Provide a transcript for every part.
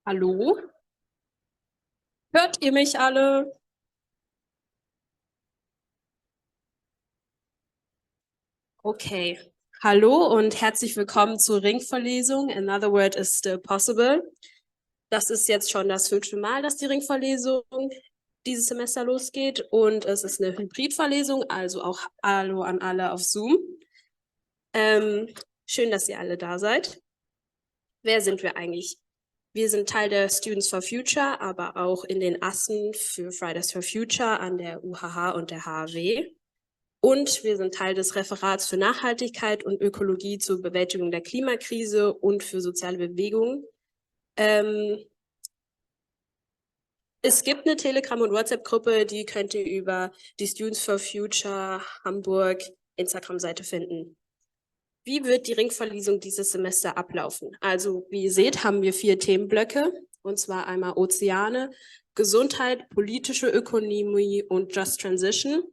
Hallo? Hört ihr mich alle? Okay. Hallo und herzlich willkommen zur Ringvorlesung. Another word is still possible. Das ist jetzt schon das 5. Mal, dass die Ringvorlesung dieses Semester losgeht und es ist eine Hybridvorlesung, also auch Hallo an alle auf Zoom. Schön, dass ihr alle da seid. Wer sind wir eigentlich? Wir sind Teil der Students for Future, aber auch in den Assen für Fridays for Future an der UHH und der HAW. Und wir sind Teil des Referats für Nachhaltigkeit und Ökologie zur Bewältigung der Klimakrise und für soziale Bewegungen. Es gibt eine Telegram- und WhatsApp-Gruppe, die könnt ihr über die Students for Future Hamburg Instagram-Seite finden. Wie wird die Ringvorlesung dieses Semester ablaufen? Also, wie ihr seht, haben wir 4 Themenblöcke, und zwar einmal Ozeane, Gesundheit, politische Ökonomie und Just Transition.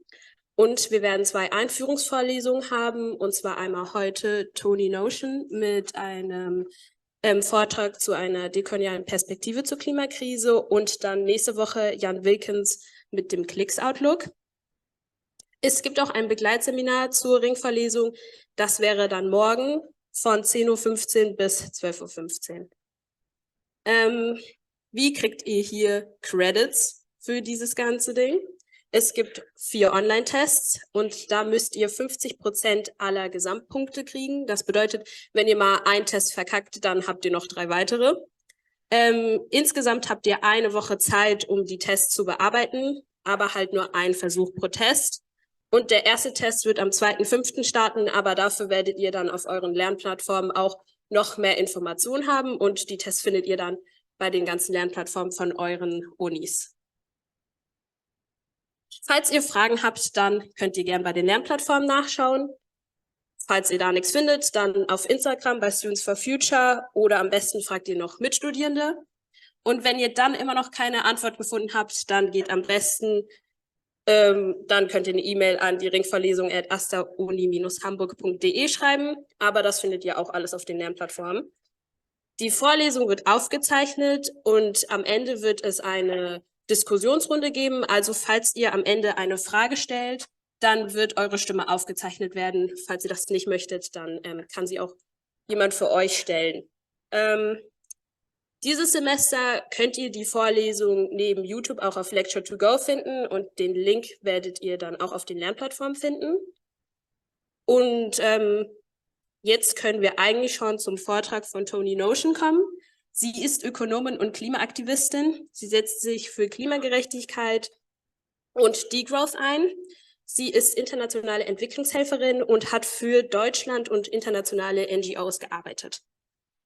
Und wir werden 2 Einführungsvorlesungen haben, und zwar einmal heute Tonny Nowshin mit einem Vortrag zu einer dekolonialen Perspektive zur Klimakrise und dann nächste Woche Jan Wilkens mit dem Klicks-Outlook. Es gibt auch ein Begleitseminar zur Ringvorlesung. Das wäre dann morgen von 10:15 Uhr bis 12:15 Uhr. Wie kriegt ihr hier Credits für dieses ganze Ding? Es gibt 4 Online-Tests und da müsst ihr 50% aller Gesamtpunkte kriegen. Das bedeutet, wenn ihr mal einen Test verkackt, dann habt ihr noch 3 weitere. Insgesamt habt ihr eine Woche Zeit, um die Tests zu bearbeiten, aber halt nur ein Versuch pro Test. Und der erste Test wird am 2.5. starten, aber dafür werdet ihr dann auf euren Lernplattformen auch noch mehr Informationen haben und die Tests findet ihr dann bei den ganzen Lernplattformen von euren Unis. Falls ihr Fragen habt, dann könnt ihr gerne bei den Lernplattformen nachschauen. Falls ihr da nichts findet, dann auf Instagram bei Students for Future oder am besten fragt ihr noch Mitstudierende. Und wenn ihr dann immer noch keine Antwort gefunden habt, dann geht am besten, dann könnt ihr eine E-Mail an die ringvorlesung@astauni-hamburg.de schreiben, aber das findet ihr auch alles auf den Lernplattformen. Die Vorlesung wird aufgezeichnet und am Ende wird es eine Diskussionsrunde geben. Also falls ihr am Ende eine Frage stellt, dann wird eure Stimme aufgezeichnet werden. Falls ihr das nicht möchtet, dann kann sie auch jemand für euch stellen. Dieses Semester könnt ihr die Vorlesung neben YouTube auch auf Lecture2Go finden und den Link werdet ihr dann auch auf den Lernplattformen finden. Und jetzt können wir eigentlich schon zum Vortrag von Tonny Nowshin kommen. Sie ist Ökonomin und Klimaaktivistin. Sie setzt sich für Klimagerechtigkeit und Degrowth ein. Sie ist internationale Entwicklungshelferin und hat für Deutschland und internationale NGOs gearbeitet.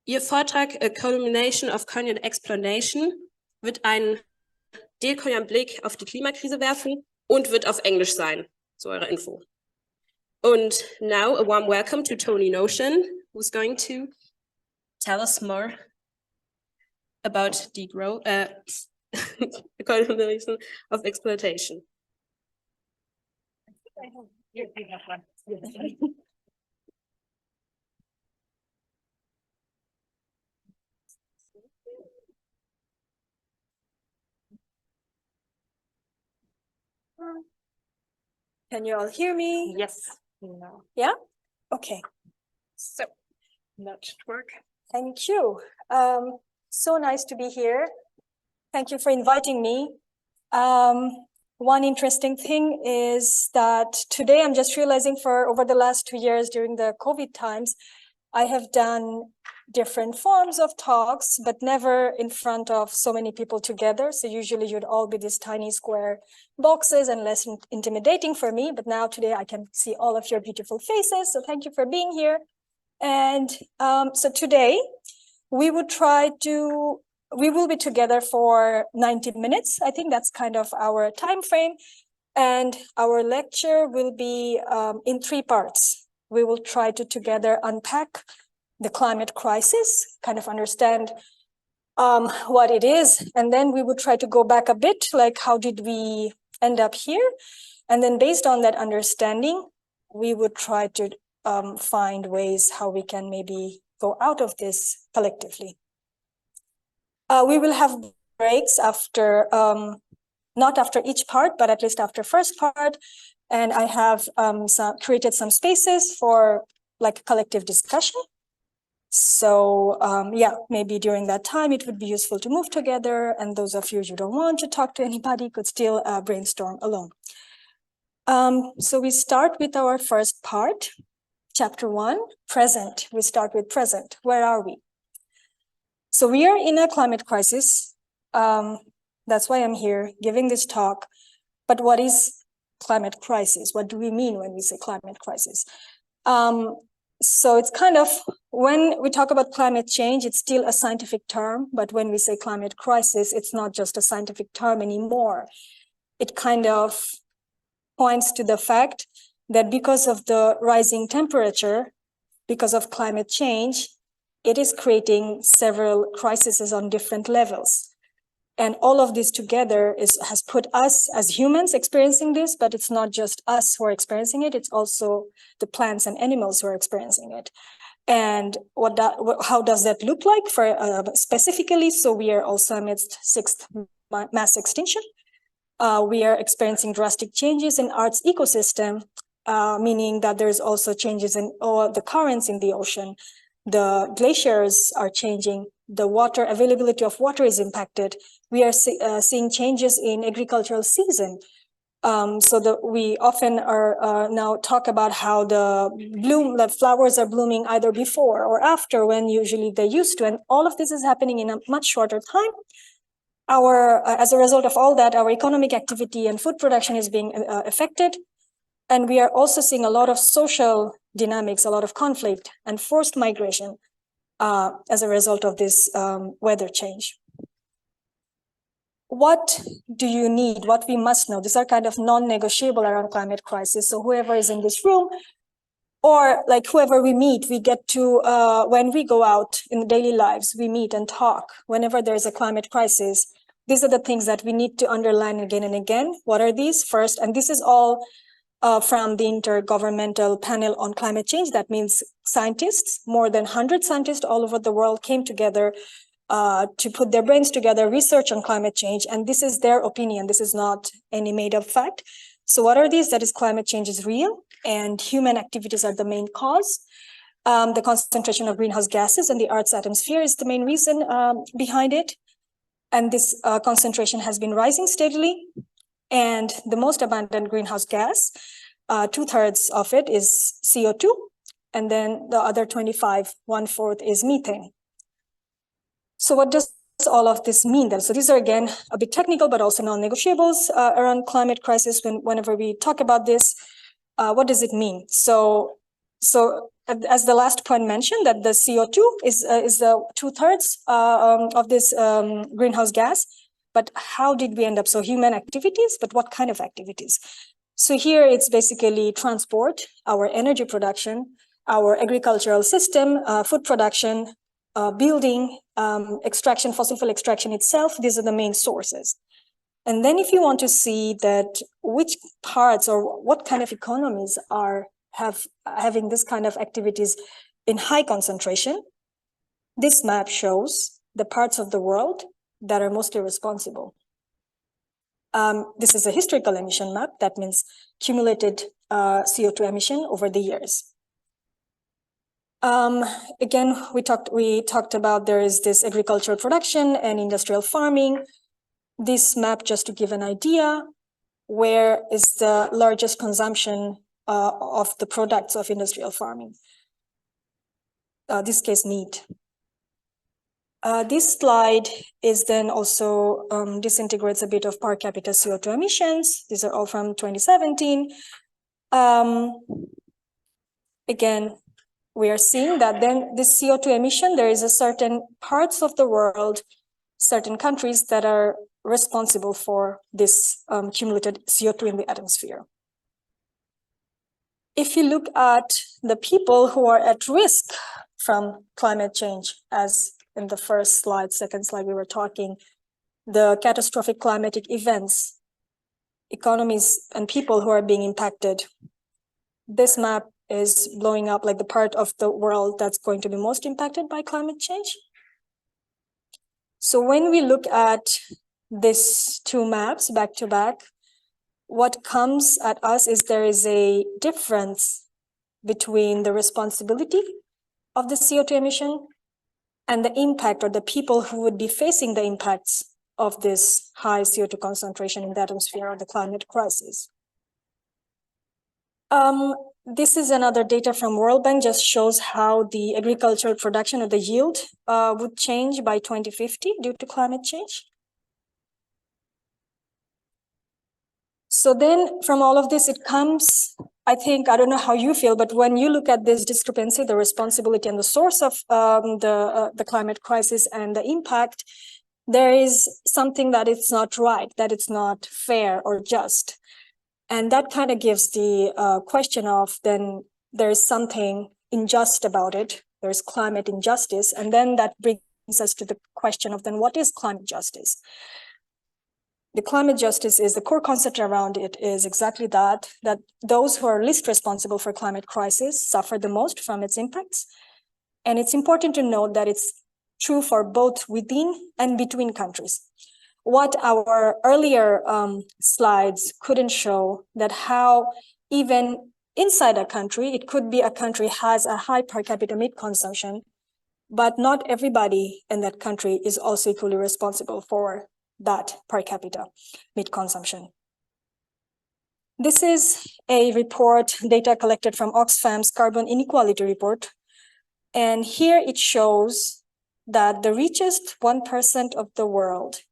Ihr Vortrag Culmination of Colonial Exploitation wird einen dekolonialen Blick auf die Klimakrise werfen und wird auf Englisch sein, zu eurer Info. Und now a warm welcome to Tonny Nowshin, who's going to tell us more about degrowth, Culmination of Exploitation. Can you all hear me? Yes. No. Yeah? Okay. So, That should work. thank you. So nice to be here. Thank you for inviting me. One interesting thing is that today I'm just realizing for over the last 2 years during the COVID times, I have done different forms of talks, but never in front of so many people together. So usually you'd all be these tiny square boxes and less intimidating for me. But now today I can see all of your beautiful faces. So thank you for being here. And so today we will be together for 90 minutes. I think that's kind of our time frame. And our lecture will be in 3 parts. We will try to together unpack the climate crisis, kind of understand what it is. And then we will try to go back a bit, like how did we end up here? And then based on that understanding, we would try to find ways how we can maybe go out of this collectively. We will have breaks after, not after each part, but at least after first part. And I have created some spaces for like collective discussion. So yeah, maybe during that time, it would be useful to move together. And those of you who don't want to talk to anybody could still brainstorm alone. So we start with our first part, chapter 1, present. We start with present. Where are we? So we are in a climate crisis. That's why I'm here giving this talk. But what is climate crisis? What do we mean when we say climate crisis? So it's kind of, when we talk about climate change, it's still a scientific term, but when we say climate crisis, it's not just a scientific term anymore. It kind of points to the fact that because of the rising temperature, because of climate change, it is creating several crises on different levels. And all of this together has put us as humans experiencing this, but it's not just us who are experiencing it, it's also the plants and animals who are experiencing it. And how does that look like for specifically? So we are also amidst sixth mass extinction. We are experiencing drastic changes in Earth's ecosystem, meaning that there's also changes in all the currents in the ocean. The glaciers are changing. The water availability of water is impacted. We are seeing changes in agricultural season. We often are now talk about how the flowers are blooming either before or after when usually they used to, and all of this is happening in a much shorter time. As a result of all that, our economic activity and food production is being affected. And we are also seeing a lot of social dynamics, a lot of conflict and forced migration as a result of this weather change. What do you need? What we must know? These are kind of non-negotiable around climate crisis. So whoever is in this room, or like whoever we meet, we get to, when we go out in daily lives, we meet and talk. Whenever there's a climate crisis, these are the things that we need to underline again and again. What are these? First, and this is all from the Intergovernmental Panel on Climate Change. That means scientists, more than 100 scientists all over the world came together to put their brains together, research on climate change. And this is their opinion. This is not any made up fact. So what are these? That is, climate change is real and human activities are the main cause. The concentration of greenhouse gases in the Earth's atmosphere is the main reason behind it. And this concentration has been rising steadily. And the most abundant greenhouse gas, 2/3 of it is CO2. And then the other 25, 1/4 is methane. So what does all of this mean then? So these are, again, a bit technical, but also non-negotiables around climate crisis. Whenever we talk about this, what does it mean? So as the last point mentioned, that the CO2 is the 2/3 of this greenhouse gas. But how did we end up? So human activities, but what kind of activities? So here it's basically transport, our energy production, our agricultural system, food production, building, extraction, fossil fuel extraction itself. These are the main sources. And then if you want to see that which parts or what kind of economies are having this kind of activities in high concentration, this map shows the parts of the world that are mostly responsible. This is a historical emission map. That means cumulated CO2 emission over the years. Again, we talked about there is this agricultural production and industrial farming. This map, just to give an idea, where is the largest consumption of the products of industrial farming? This case, meat. This slide is then also disintegrates a bit of per capita CO2 emissions. These are all from 2017. Again, we are seeing that then this CO2 emission, there is a certain parts of the world, certain countries that are responsible for this cumulative CO2 in the atmosphere. If you look at the people who are at risk from climate change, as in the first slide, second slide, we were talking, the catastrophic climatic events, economies and people who are being impacted. This map is blowing up like the part of the world that's going to be most impacted by climate change. So when we look at these two maps back to back, what comes at us is there is a difference between the responsibility of the CO2 emission and the impact, or the people who would be facing the impacts of this high CO2 concentration in the atmosphere, or the climate crisis. This is another data from World Bank, just shows how the agricultural production, or the yield, would change by 2050 due to climate change. So then from all of this, it comes, I think, I don't know how you feel, but when you look at this discrepancy, the responsibility and the source of the climate crisis and the impact, there is something that it's not right, that it's not fair or just. And that kind of gives the question of, then there is something unjust about it. There's climate injustice. And then that brings us to the question of, then what is climate justice? The climate justice is, the core concept around it is exactly that those who are least responsible for climate crisis suffer the most from its impacts. And it's important to note that it's true for both within and between countries. What our earlier slides couldn't show, that how even inside a country, it could be a country has a high per capita meat consumption, but not everybody in that country is also equally responsible for that per capita meat consumption. This is a report, data collected from Oxfam's carbon inequality report. And here it shows that the richest 1% of the world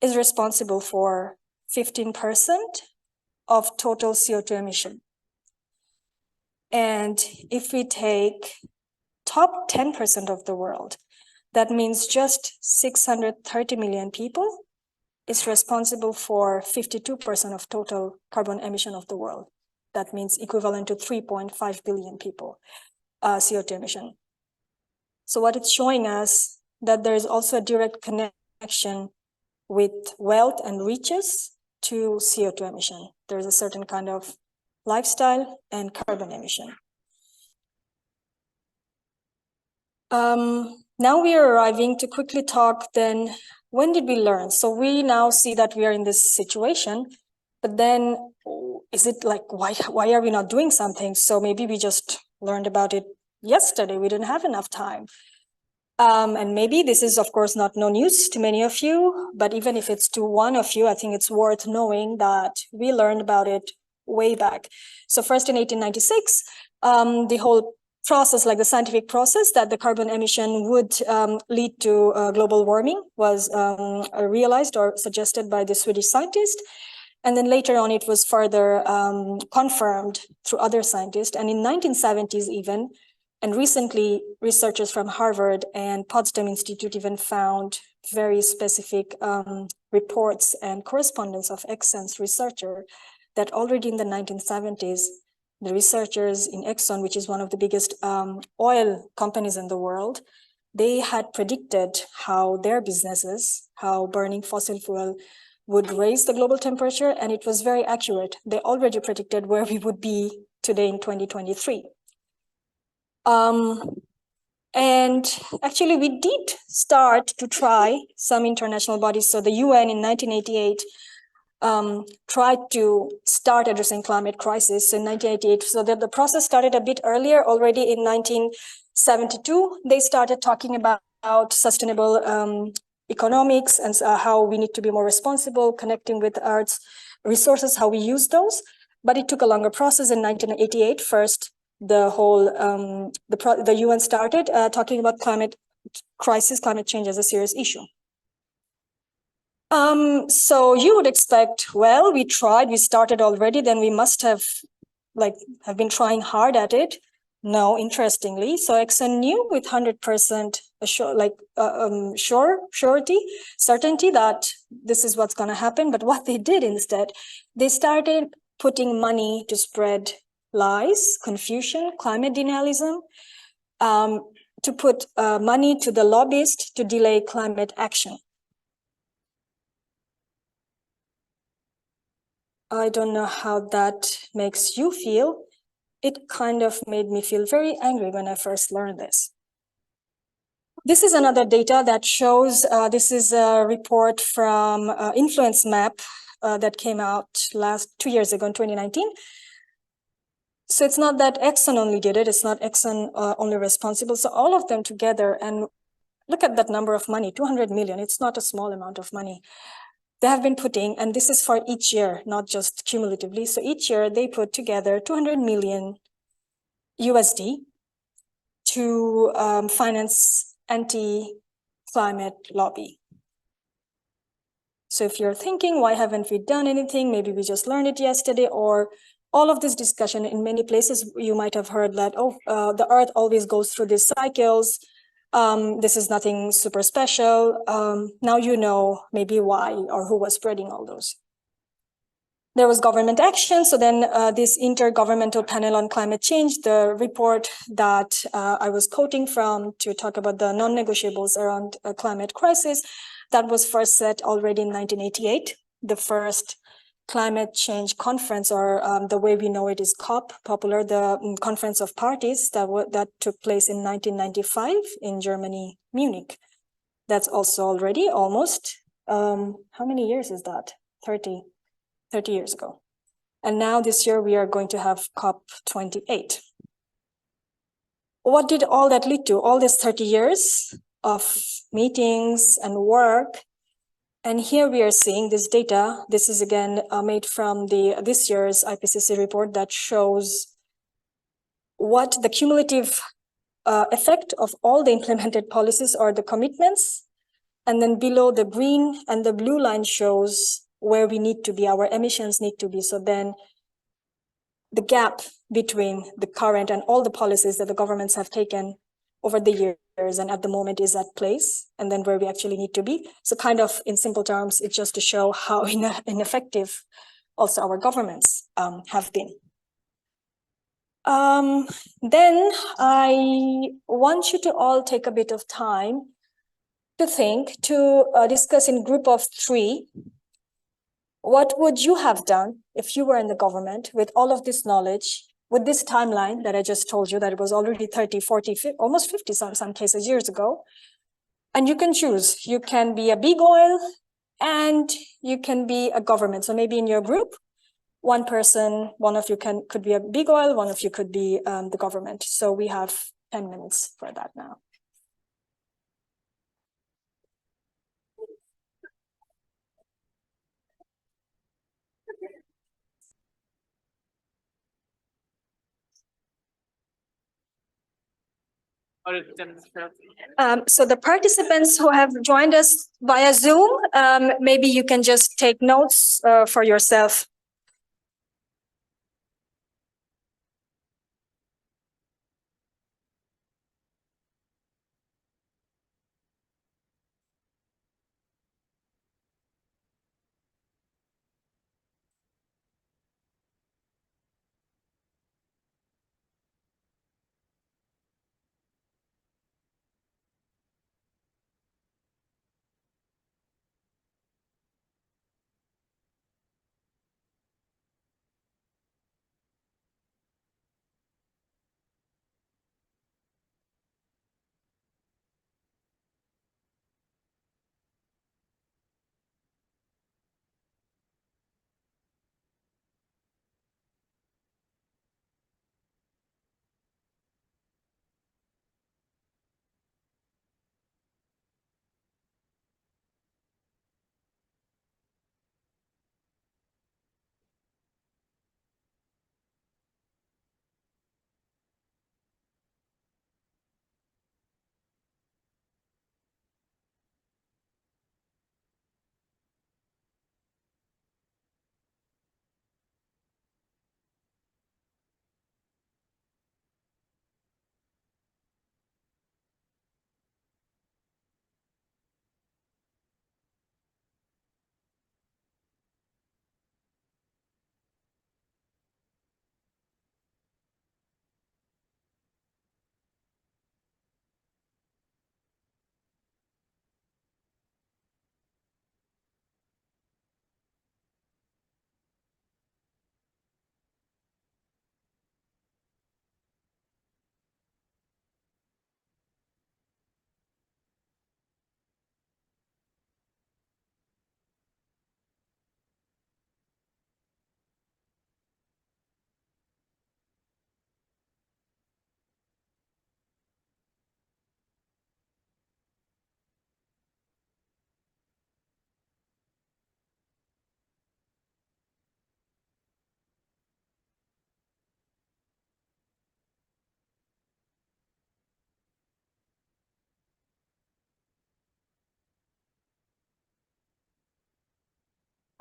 is responsible for 15% of total CO2 emission. And if we take top 10% of the world, that means just 630 million people is responsible for 52% of total carbon emission of the world. That means equivalent to 3.5 billion people, CO2 emission. So what it's showing us, that there is also a direct connection with wealth and riches to CO2 emission. There is a certain kind of lifestyle and carbon emission. Now we are arriving to quickly talk then, when did we learn? So we now see that we are in this situation, but then is it like, why are we not doing something? So maybe we just learned about it yesterday, we didn't have enough time. And maybe this is, of course, not no news to many of you, but even if it's to one of you, I think it's worth knowing that we learned about it way back. So first in 1896, the whole process, like the scientific process that the carbon emission would lead to global warming was realized or suggested by the Swedish scientist. And then later on, it was further confirmed through other scientists. And in 1970s even, and recently, researchers from Harvard and Potsdam Institute even found very specific reports and correspondence of Exxon's researcher that already in the 1970s, the researchers in Exxon, which is one of the biggest oil companies in the world, they had predicted how their businesses, how burning fossil fuel would raise the global temperature, and it was very accurate. They already predicted where we would be today in 2023. And actually, we did start to try some international bodies. So the UN in 1988 tried to start addressing climate crisis in 1988. So that the process started a bit earlier. Already in 1972, they started talking about sustainable economics and how we need to be more responsible, connecting with Earth's resources, how we use those. But it took a longer process. In 1988, first, the whole the UN started talking about climate crisis, climate change as a serious issue. So you would expect, well, we tried, we started already, then we must have been trying hard at it. No, interestingly, so Exxon knew with 100% certainty that this is what's going to happen. But what they did instead, they started putting money to spread lies, confusion, climate denialism, to put money to the lobbyists to delay climate action. I don't know how that makes you feel. It kind of made me feel very angry when I first learned this. This is another data that shows, this is a report from Influence Map that came out 2 years ago in 2019. So it's not that Exxon only did it, it's not Exxon only responsible. So all of them together, and look at that number of money, 200 million, it's not a small amount of money. They have been putting, and this is for each year, not just cumulatively. So each year they put together 200 million USD to finance anti-climate lobby. So if you're thinking, why haven't we done anything? Maybe we just learned it yesterday, or all of this discussion in many places, you might have heard that, the earth always goes through these cycles. This is nothing super special. Now you know maybe why or who was spreading all those. There was government action. So then this Intergovernmental Panel on Climate Change, the report that I was quoting from to talk about the non-negotiables around climate crisis, that was first set already in 1988. The first climate change conference, or the way we know it is COP, popular, the Conference of Parties that took place in 1995 in Germany, Munich. That's also already almost, how many years is that? 30 years ago. And now this year we are going to have COP28. What did all that lead to? All these 30 years of meetings and work. And here we are seeing this data. This is again made from this year's IPCC report that shows what the cumulative effect of all the implemented policies or the commitments. And then below, the green and the blue line shows where we need to be, our emissions need to be. So then the gap between the current and all the policies that the governments have taken over the years and at the moment is at place, and then where we actually need to be. So kind of in simple terms, it's just to show how ineffective also our governments have been. Then I want you to all take a bit of time to think, to discuss in group of 3. What would you have done if you were in the government with all of this knowledge, with this timeline that I just told you, that it was already 30, 40, 50, almost 50 some cases years ago? And you can choose. You can be a big oil and you can be a government. So maybe in your group, one person, one of you could be a big oil, one of you could be the government. So we have 10 minutes for that now. So the participants who have joined us via Zoom, maybe you can just take notes for yourself.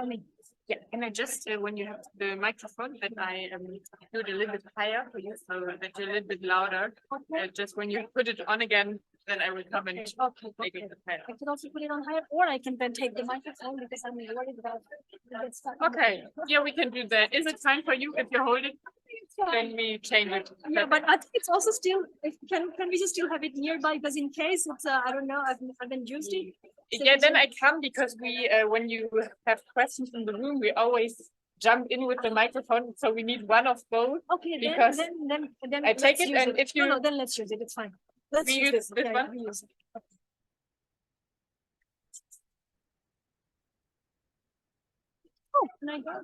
tell me. Yeah, can I just, when you have the microphone, that I do it a little bit higher for you, so that you're a little bit louder. Just when you put it on again, then I will come and make it higher. I can also put it on higher, or I can then take the microphone because I'm worried about it. Okay, yeah, we can do that. Is it fine for you if you hold it? Then we change it. Yeah, but I think it's also still, can we just still have it nearby, because in case it's, I don't know, I haven't used it. So Yeah, then I come because we, when you have questions in the room, we always jump in with the microphone. So we need one of both. Okay, because then I take let's it, use and if you- No, then let's use it, it's fine. Let's We use use this Yeah, one? we use it. Oh, can I go?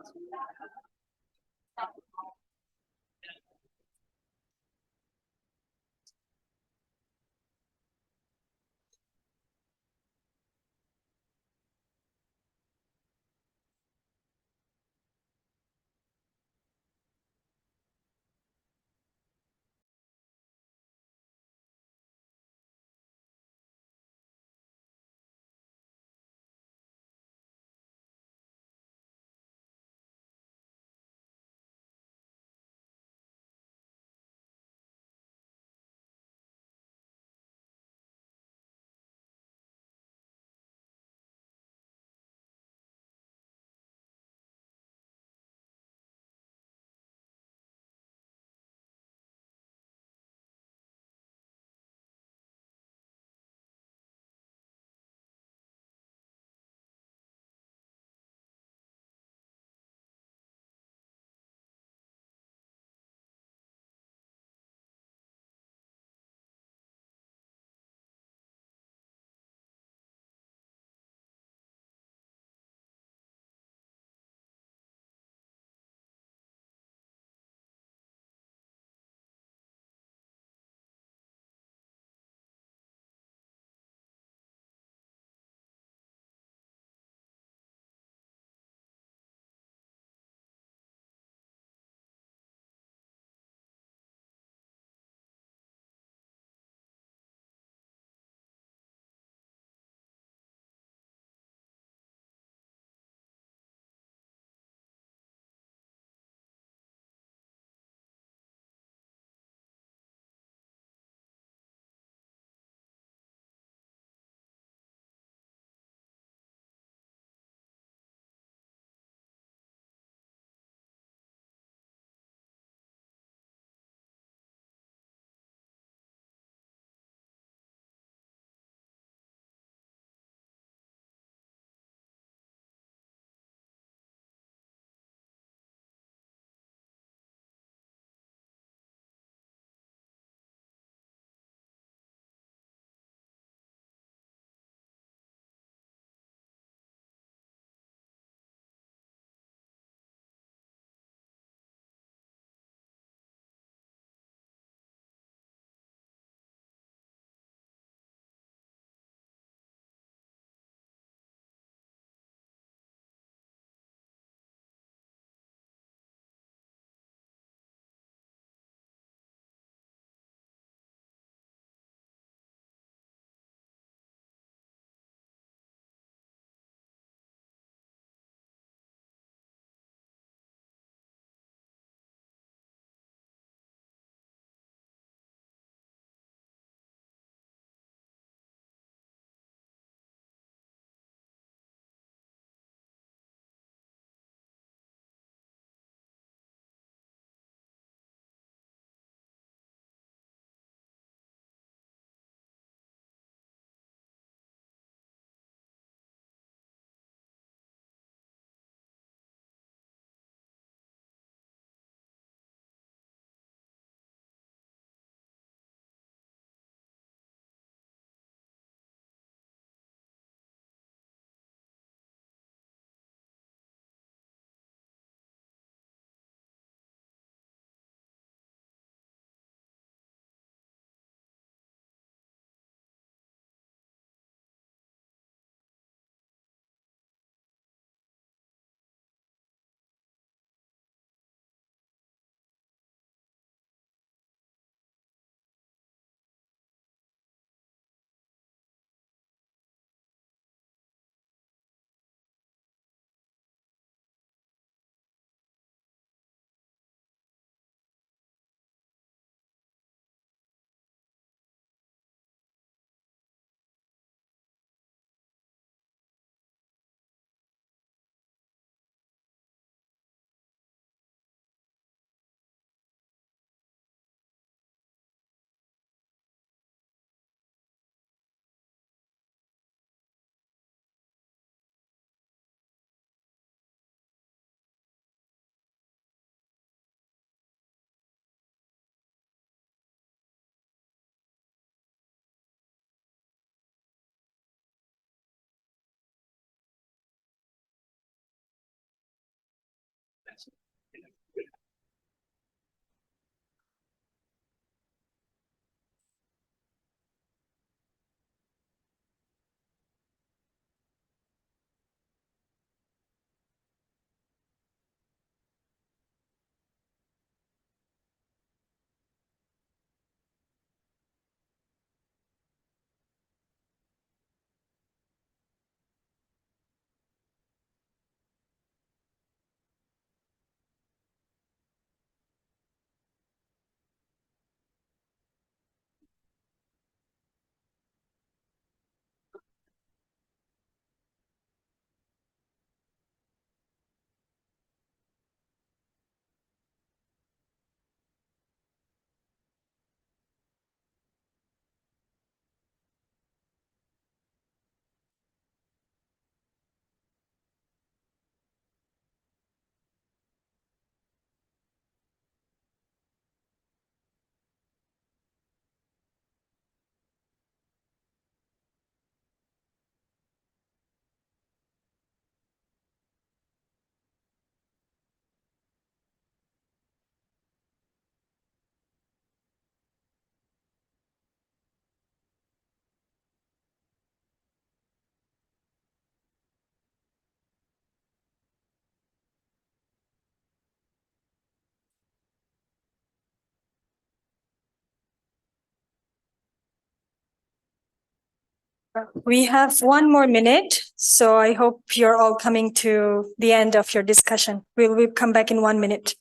We have 1 more minute, so I hope you're all coming to the end of your discussion. We'll come back in 1 minute.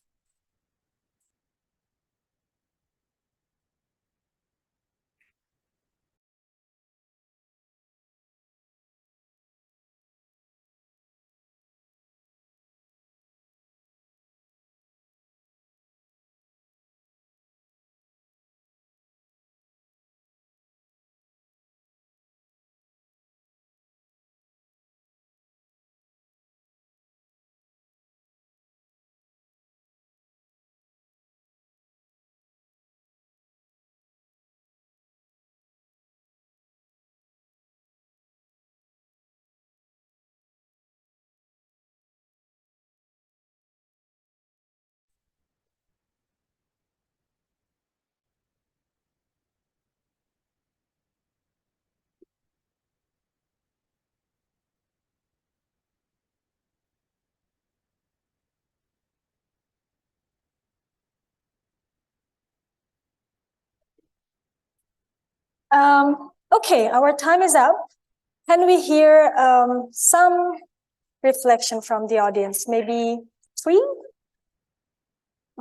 Okay, our time is up. Can we hear some reflection from the audience? Maybe 3?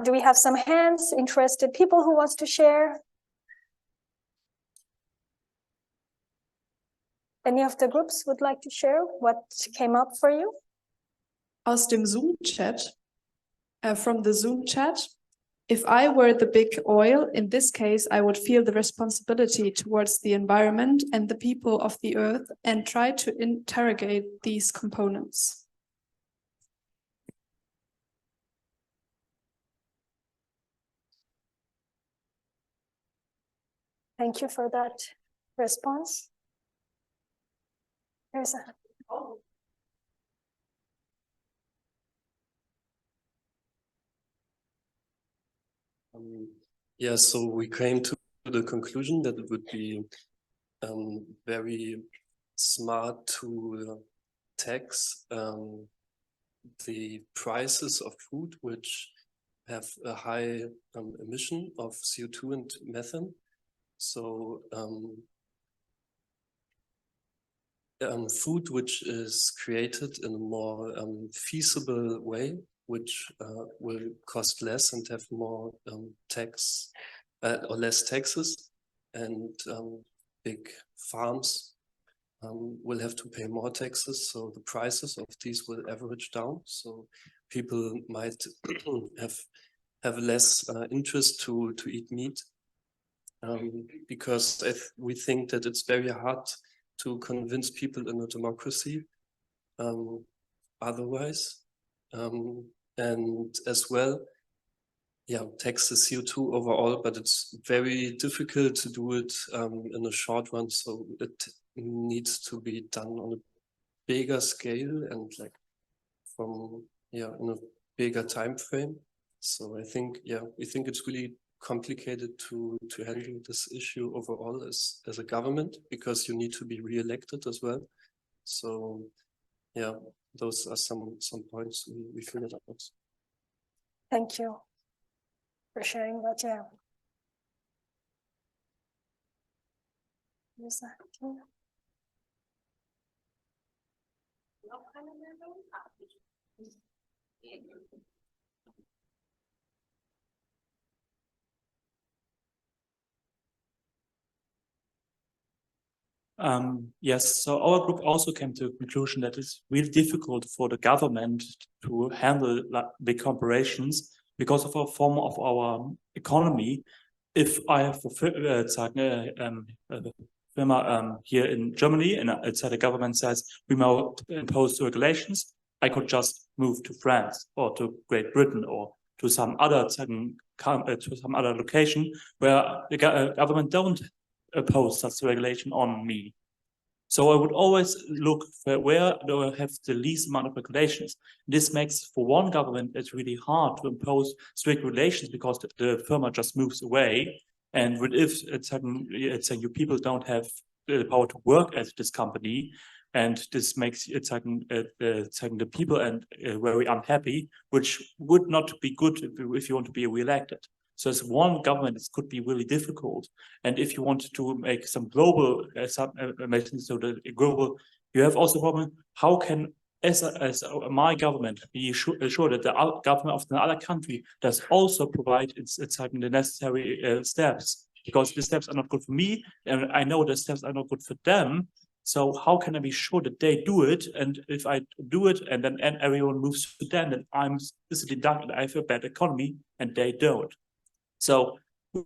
Do we have some hands, interested people who wants to share? Any of the groups would like to share what came up for you? Aus dem Zoom-Chat, from the Zoom chat, if I were the big oil, in this case, I would feel the responsibility towards the environment and the people of the earth and try to interrogate these components. Thank you for that response. There's a... Yeah, so we came to the conclusion that it would be very smart to tax the prices of food which have a high emission of CO2 and methane. So food which is created in a more feasible way, which will cost less and have more tax or less taxes, and big farms will have to pay more taxes, so the prices of these will average down. So people might have less interest to eat meat, because we think that it's very hard to convince people in a democracy otherwise. And as well, yeah, tax the CO2 overall, but it's very difficult to do it in a short run. So it needs to be done on a bigger scale and like from, yeah, in a bigger time frame. So I think, yeah, we think it's really complicated to handle this issue overall as a government, because you need to be re-elected as well. So yeah, those are some points we figured out. Thank you for sharing that. Yeah. Is that okay? Yes, so our group also came to a conclusion that it's really difficult for the government to handle big corporations because of a form of our economy. If I have a firma here in Germany and inside the government says we may impose regulations, I could just move to France or to Great Britain or to some other location where the government don't impose such regulation on me. So I would always look for where do I have the least amount of regulations. This makes for one government it's really hard to impose strict regulations because the firma just moves away. And if it's saying you people don't have the power to work at this company, and this makes the people very unhappy, which would not be good if you want to be re-elected. So as one government, it could be really difficult. And if you want to make some global measures, so the global, you have also a problem. How can as my government be sure that the government of another country does also provide the necessary steps? Because the steps are not good for me, and I know the steps are not good for them. So how can I be sure that they do it? And if I do it and then everyone moves to them, then I'm sitting down and I have a bad economy and they don't. So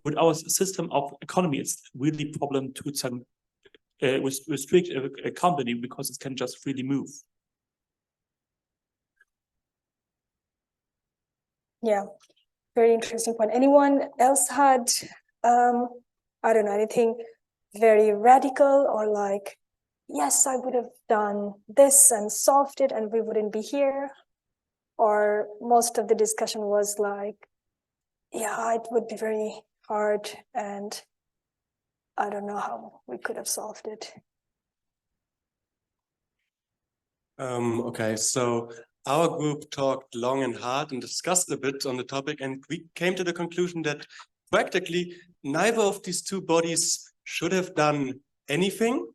with our system of economy, it's really a problem to restrict a company because it can just freely move. Yeah, very interesting point. Anyone else had, I don't know, anything very radical or like, yes, I would have done this and solved it and we wouldn't be here? Or most of the discussion was like, yeah, it would be very hard and I don't know how we could have solved it. Okay, so our group talked long and hard and discussed a bit on the topic, and we came to the conclusion that practically neither of these two bodies should have done anything,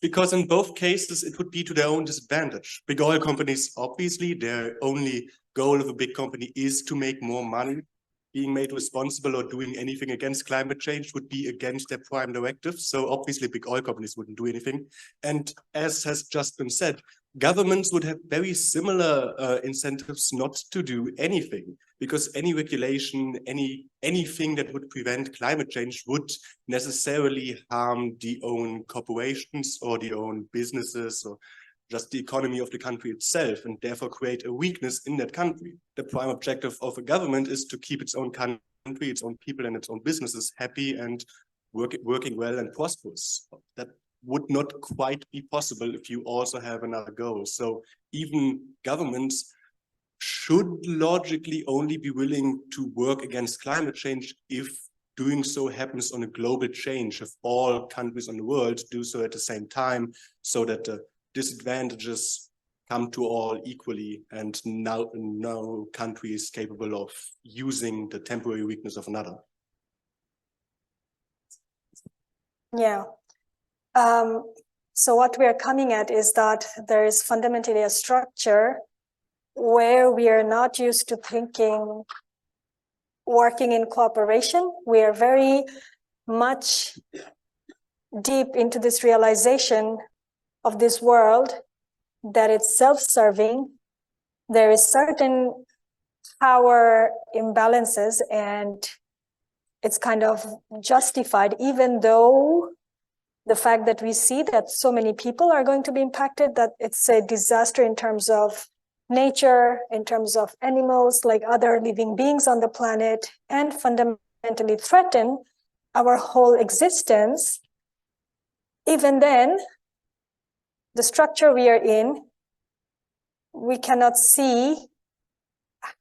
because in both cases it would be to their own disadvantage. Big oil companies, obviously, their only goal of a big company is to make more money. Being made responsible or doing anything against climate change would be against their prime directive. So obviously big oil companies wouldn't do anything. And as has just been said, governments would have very similar incentives not to do anything, because any regulation, anything that would prevent climate change would necessarily harm the own corporations or the own businesses or just the economy of the country itself, and therefore create a weakness in that country. The prime objective of a government is to keep its own country, its own people and its own businesses happy and working well and prosperous. That would not quite be possible if you also have another goal. So even governments should logically only be willing to work against climate change if doing so happens on a global change, if all countries in the world do so at the same time, so that the disadvantages come to all equally, and no country is capable of using the temporary weakness of another. Yeah. So what we are coming at is that there is fundamentally a structure where we are not used to thinking, working in cooperation. We are very much deep into this realization of this world that it's self-serving. There is certain power imbalances and it's kind of justified, even though the fact that we see that so many people are going to be impacted, that it's a disaster in terms of nature, in terms of animals, like other living beings on the planet, and fundamentally threaten our whole existence. Even then, the structure we are in, we cannot see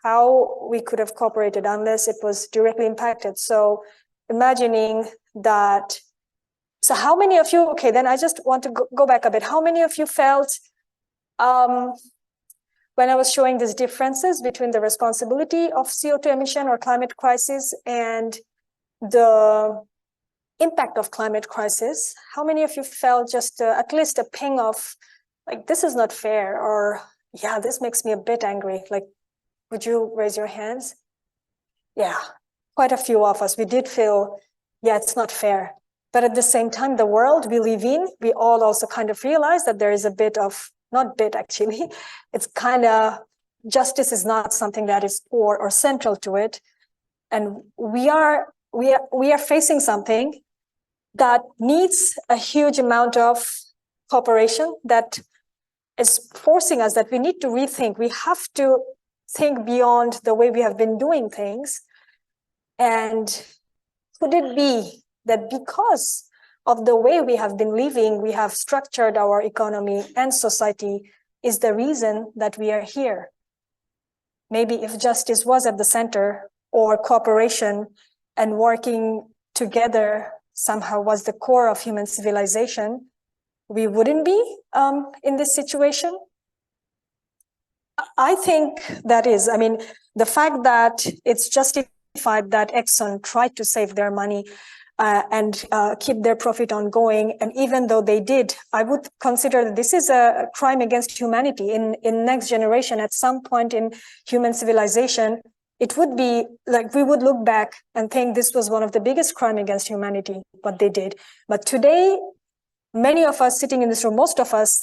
how we could have cooperated unless it was directly impacted. So imagining that, so how many of you, okay, then I just want to go back a bit. How many of you felt when I was showing these differences between the responsibility of CO2 emission or climate crisis and the impact of climate crisis, how many of you felt just at least a ping of like, this is not fair, or yeah, this makes me a bit angry? Like, would you raise your hands? Yeah, quite a few of us, we did feel, yeah, it's not fair. But at the same time, the world we live in, we all also kind of realize that there is a bit of, not bit actually, it's kind of, justice is not something that is core or central to it. And we are facing something that needs a huge amount of cooperation, that is forcing us that we need to rethink. We have to think beyond the way we have been doing things. And could it be that because of the way we have been living, we have structured our economy and society is the reason that we are here? Maybe if justice was at the center, or cooperation and working together somehow was the core of human civilization, we wouldn't be in this situation. I think that is, I mean, the fact that it's justified that Exxon tried to save their money and keep their profit ongoing, and even though they did, I would consider that this is a crime against humanity. In next generation, at some point in human civilization, it would be like we would look back and think this was one of the biggest crimes against humanity, what they did. But today, many of us sitting in this room, most of us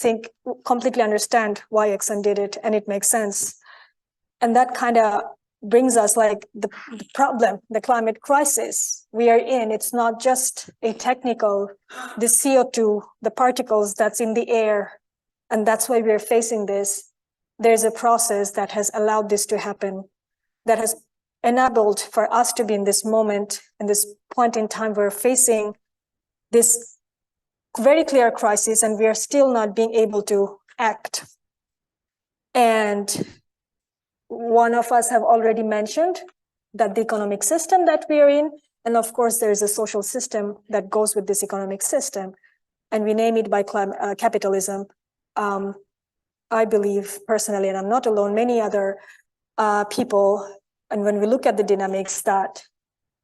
completely understand why Exxon did it, and it makes sense. And that kind of brings us like the problem, the climate crisis we are in. It's not just a technical, the CO2, the particles that's in the air, and that's why we're facing this. There's a process that has allowed this to happen, that has enabled for us to be in this moment, in this point in time, we're facing this very clear crisis, and we are still not being able to act. And one of us have already mentioned that the economic system that we are in, and of course there is a social system that goes with this economic system, and we name it by capitalism. I believe personally, and I'm not alone, many other people, and when we look at the dynamics, that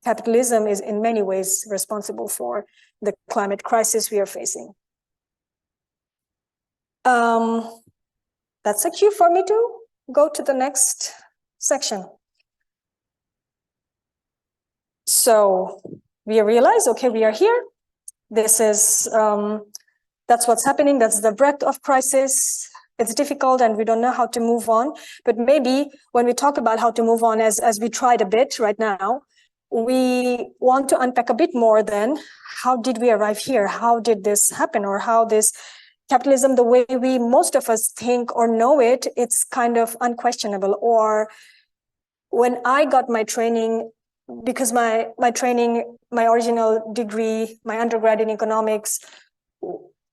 capitalism is in many ways responsible for the climate crisis we are facing. That's a cue for me to go to the next section. So we realize, okay, we are here. This is, that's what's happening. That's the breadth of crisis. It's difficult and we don't know how to move on. But maybe when we talk about how to move on, as we tried a bit right now, we want to unpack a bit more then, how did we arrive here? How did this happen? Or how this capitalism, the way we, most of us think or know it, it's kind of unquestionable. Or when I got my training, because my training, my original degree, my undergrad in economics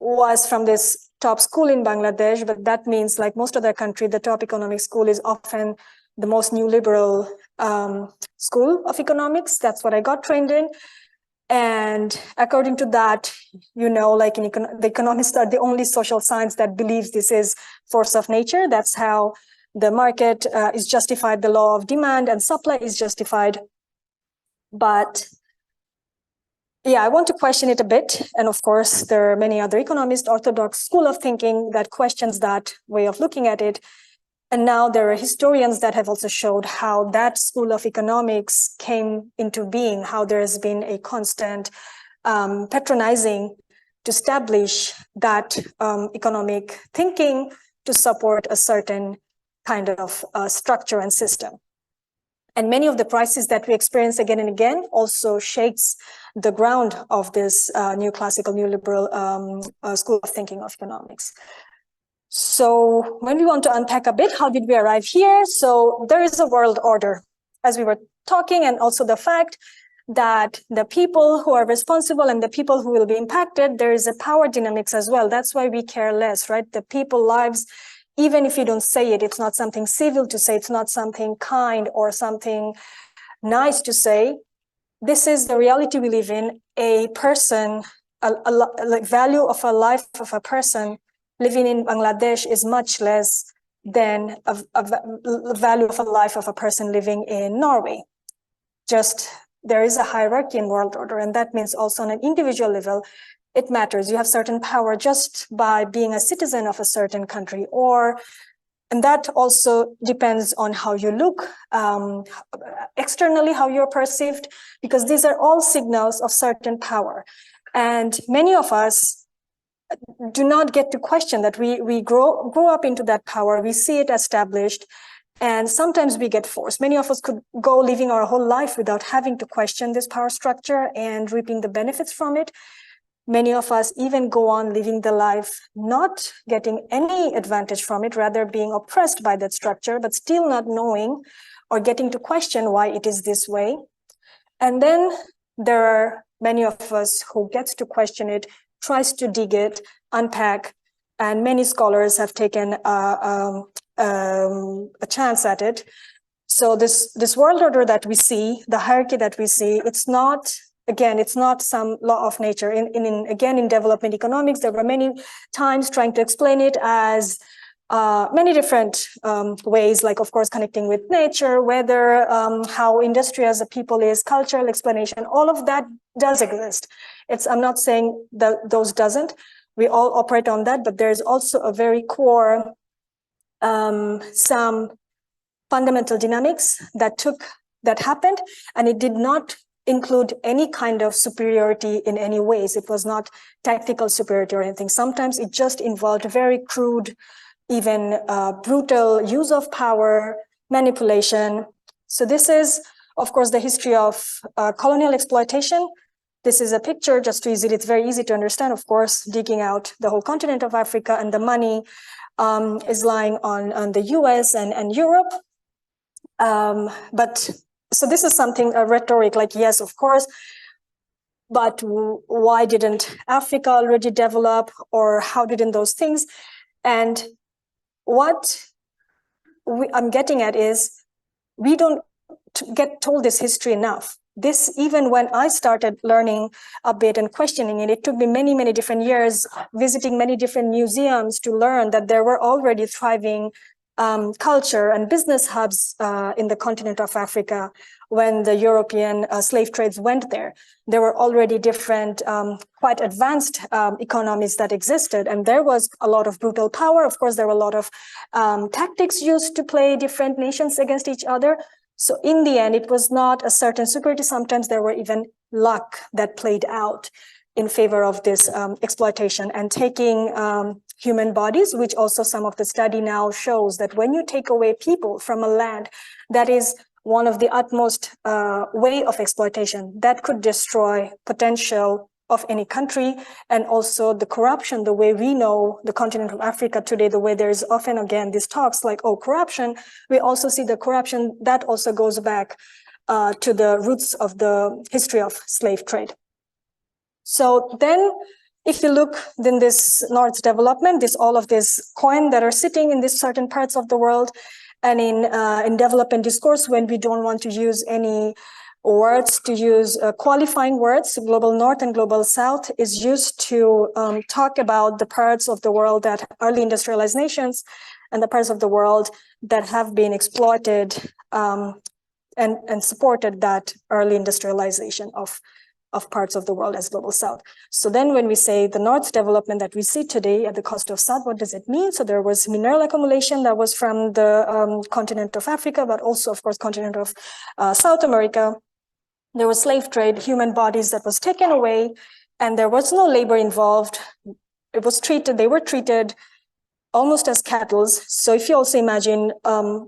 was from this top school in Bangladesh, but that means like most other country, the top economic school is often the most neoliberal school of economics. That's what I got trained in. And according to that, you know, like in the economists are the only social science that believes this is force of nature. That's how the market is justified, the law of demand and supply is justified. But yeah, I want to question it a bit. And of course, there are many other economists, orthodox school of thinking that questions that way of looking at it. And now there are historians that have also showed how that school of economics came into being, how there has been a constant patronizing to establish that economic thinking to support a certain kind of structure and system. And many of the crises that we experience again and again also shakes the ground of this new classical neoliberal school of thinking of economics. So when we want to unpack a bit, how did we arrive here? So there is a world order, as we were talking, and also the fact that the people who are responsible and the people who will be impacted, there is a power dynamics as well. That's why we care less, right? The people's lives even if you don't say it, it's not something civil to say, it's not something kind or something nice to say. This is the reality we live in. A person, like value of a life of a person living in Bangladesh is much less than a value of a life of a person living in Norway. Just there is a hierarchy in world order, and that means also on an individual level, it matters. You have certain power just by being a citizen of a certain country, and that also depends on how you look, externally, how you're perceived, because these are all signals of certain power. And many of us do not get to question that. We grow up into that power, we see it established, and sometimes we get forced. Many of us could go living our whole life without having to question this power structure and reaping the benefits from it. Many of us even go on living the life not getting any advantage from it, rather being oppressed by that structure, but still not knowing or getting to question why it is this way. And then there are many of us who gets to question it, tries to dig it, unpack, and many scholars have taken a chance at it. So this world order that we see, the hierarchy that we see, it's not, again, it's not some law of nature. In development economics, there were many times trying to explain it as many different ways, like, of course, connecting with nature, weather, how industry as a people is, cultural explanation, all of that does exist. I'm not saying that those doesn't. We all operate on that, but there's also a very core, some fundamental dynamics that happened, and it did not include any kind of superiority in any ways. It was not tactical superiority or anything. Sometimes it just involved very crude, even brutal use of power, manipulation. So this is, of course, the history of colonial exploitation. This is a picture just to easily, it's very easy to understand, of course, digging out the whole continent of Africa, and the money is lying on the US and Europe. But so this is something, a rhetoric, like, yes, of course, but why didn't Africa already develop, or how didn't those things? And what I'm getting at is, we don't get told this history enough. This, even when I started learning a bit and questioning it, it took me many, many different years, visiting many different museums to learn that there were already thriving culture and business hubs in the continent of Africa when the European slave trades went there. There were already different, quite advanced economies that existed, and there was a lot of brutal power. Of course, there were a lot of tactics used to play different nations against each other. So in the end, it was not a certain superiority. Sometimes there were even luck that played out in favor of this exploitation, and taking human bodies, which also some of the study now shows that when you take away people from a land, that is one of the utmost way of exploitation that could destroy potential of any country. And also the corruption, the way we know the continent of Africa today, the way there's often, again, these talks like, oh, corruption, we also see the corruption that also goes back to the roots of the history of slave trade. So then, if you look in this North's development, all of this coin that are sitting in these certain parts of the world, and in development discourse, when we don't want to use any words, to use qualifying words, global North and global South is used to talk about the parts of the world that early industrialized nations, and the parts of the world that have been exploited and supported that early industrialization of parts of the world as global South. So then when we say the North's development that we see today at the cost of South, what does it mean? So there was mineral accumulation that was from the continent of Africa, but also, of course, continent of South America. There was slave trade, human bodies that was taken away, and there was no labor involved. It was treated, they were treated almost as cattle. So if you also imagine,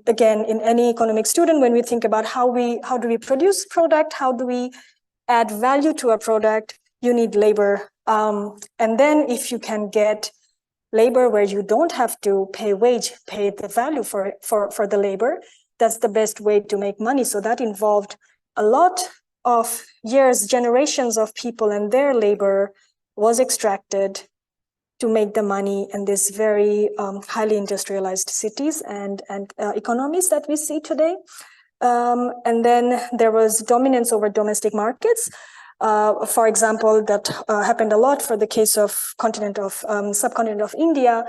again, in any economic student, when we think about how do we produce product, how do we add value to a product, you need labor. And then if you can get labor where you don't have to pay wage, pay the value for the labor, that's the best way to make money. So that involved a lot of years, generations of people, and their labor was extracted to make the money in these very highly industrialized cities and economies that we see today. And then there was dominance over domestic markets. For example, that happened a lot for the case of subcontinent of India,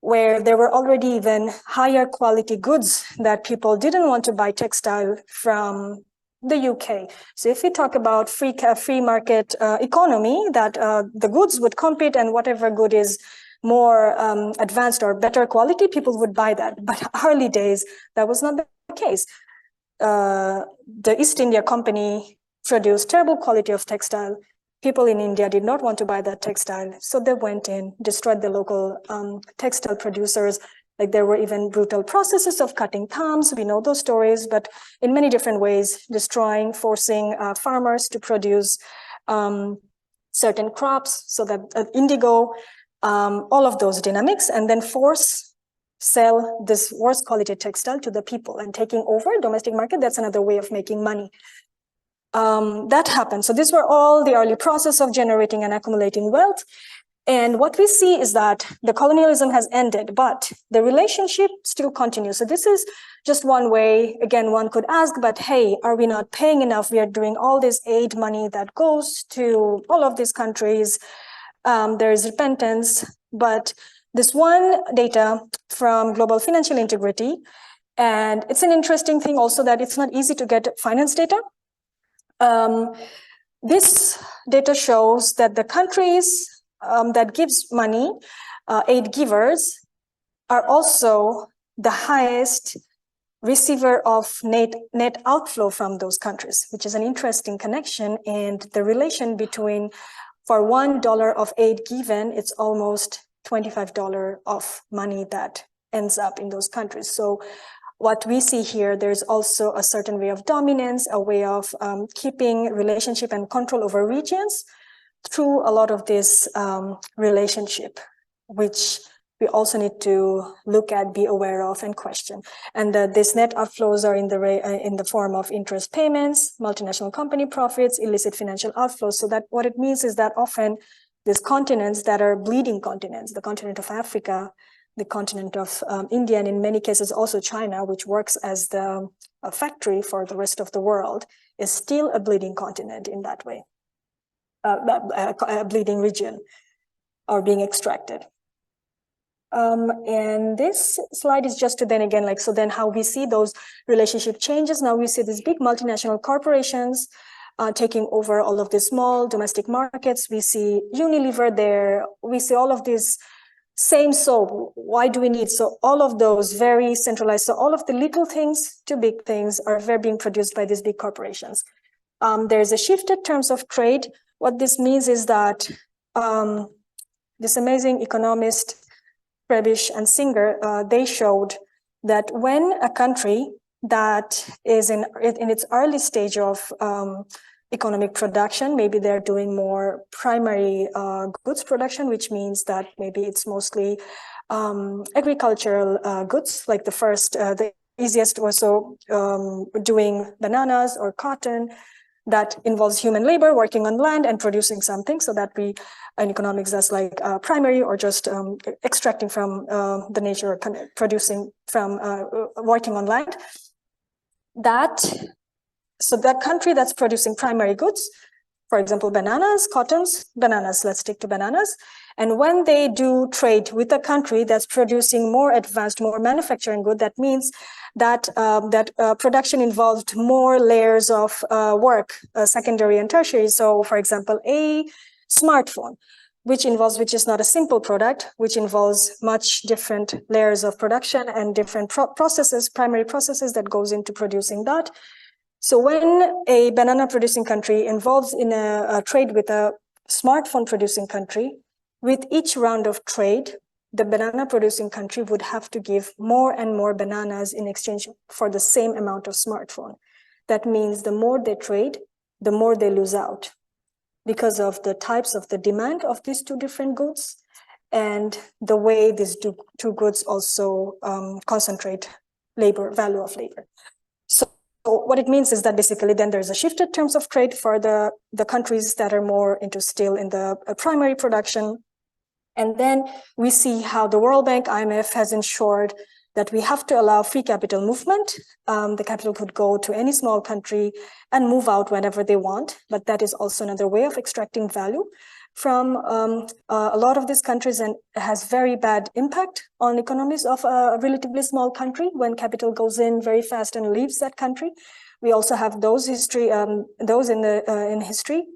where there were already even higher quality goods that people didn't want to buy textile from the UK. So if we talk about free market economy, that the goods would compete, and whatever good is more advanced or better quality, people would buy that. But early days, that was not the case. The East India Company produced terrible quality of textile. People in India did not want to buy that textile, so they went in, destroyed the local textile producers. Like there were even brutal processes of cutting thumbs. We know those stories, but in many different ways, destroying, forcing farmers to produce certain crops, so that indigo, all of those dynamics, and then sell this worse quality textile to the people and taking over domestic market. That's another way of making money. That happened. So these were all the early process of generating and accumulating wealth. And what we see is that the colonialism has ended, but the relationship still continues. So this is just one way. Again, one could ask, but hey, are we not paying enough? We are doing all this aid money that goes to all of these countries. There is repentance, but this one data from Global Financial Integrity, and it's an interesting thing also that it's not easy to get finance data. This data shows that the countries that gives money, aid givers, are also the highest receiver of net outflow from those countries, which is an interesting connection. And the relation between, for $1 of aid given, it's almost $25 of money that ends up in those countries. So what we see here, there's also a certain way of dominance, a way of keeping relationship and control over regions through a lot of this relationship, which we also need to look at, be aware of, and question. And these net outflows are in the form of interest payments, multinational company profits, illicit financial outflows. So that what it means is that often these continents that are bleeding continents, the continent of Africa, the continent of India, and in many cases also China, which works as the factory for the rest of the world, is still a bleeding continent in that way, a bleeding region, or being extracted. And this slide is just to then again, like, so then how we see those relationship changes. Now we see these big multinational corporations taking over all of the small domestic markets. We see Unilever there. We see all of these same soap. Why do we need? So all of those very centralized. So all of the little things to big things are being produced by these big corporations. There's a shifted terms of trade. What this means is that this amazing economist, Prebisch and Singer, they showed that when a country that is in its early stage of economic production, maybe they're doing more primary goods production, which means that maybe it's mostly agricultural goods, like the easiest also doing bananas or cotton, that involves human labor, working on land and producing something, so that we, in economics, that's like primary, or just extracting from the nature, or producing from working on land. So that country that's producing primary goods, for example, bananas, let's stick to bananas. And when they do trade with a country that's producing more advanced, more manufacturing good, that means that production involved more layers of work, secondary and tertiary. So for example, a smartphone, which is not a simple product, which involves much different layers of production and different processes, primary processes that goes into producing that. So when a banana producing country involves in a trade with a smartphone producing country, with each round of trade, the banana producing country would have to give more and more bananas in exchange for the same amount of smartphone. That means the more they trade, the more they lose out, because of the types of the demand of these two different goods and the way these two goods also concentrate value of labor. So what it means is that basically then there's a shifted terms of trade for the countries that are more into still in the primary production. And then we see how the World Bank, IMF has ensured that we have to allow free capital movement. The capital could go to any small country and move out whenever they want, but that is also another way of extracting value from a lot of these countries, and has very bad impact on economies of a relatively small country when capital goes in very fast and leaves that country. We also have those in history,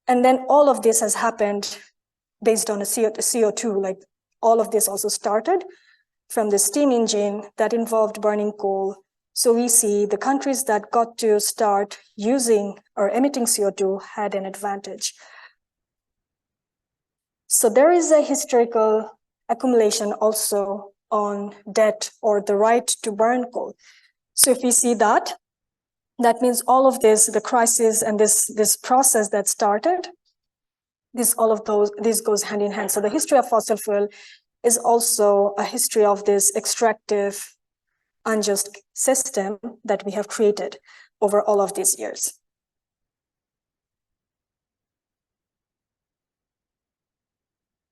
and then all of this has happened based on a CO2. Like all of this also started from the steam engine that involved burning coal. So we see the countries that got to start using or emitting CO2 had an advantage. So there is a historical accumulation also on debt or the right to burn coal. So if we see that, that means all of this, the crisis and this process that started, this goes hand in hand. So the history of fossil fuel is also a history of this extractive, unjust system that we have created over all of these years.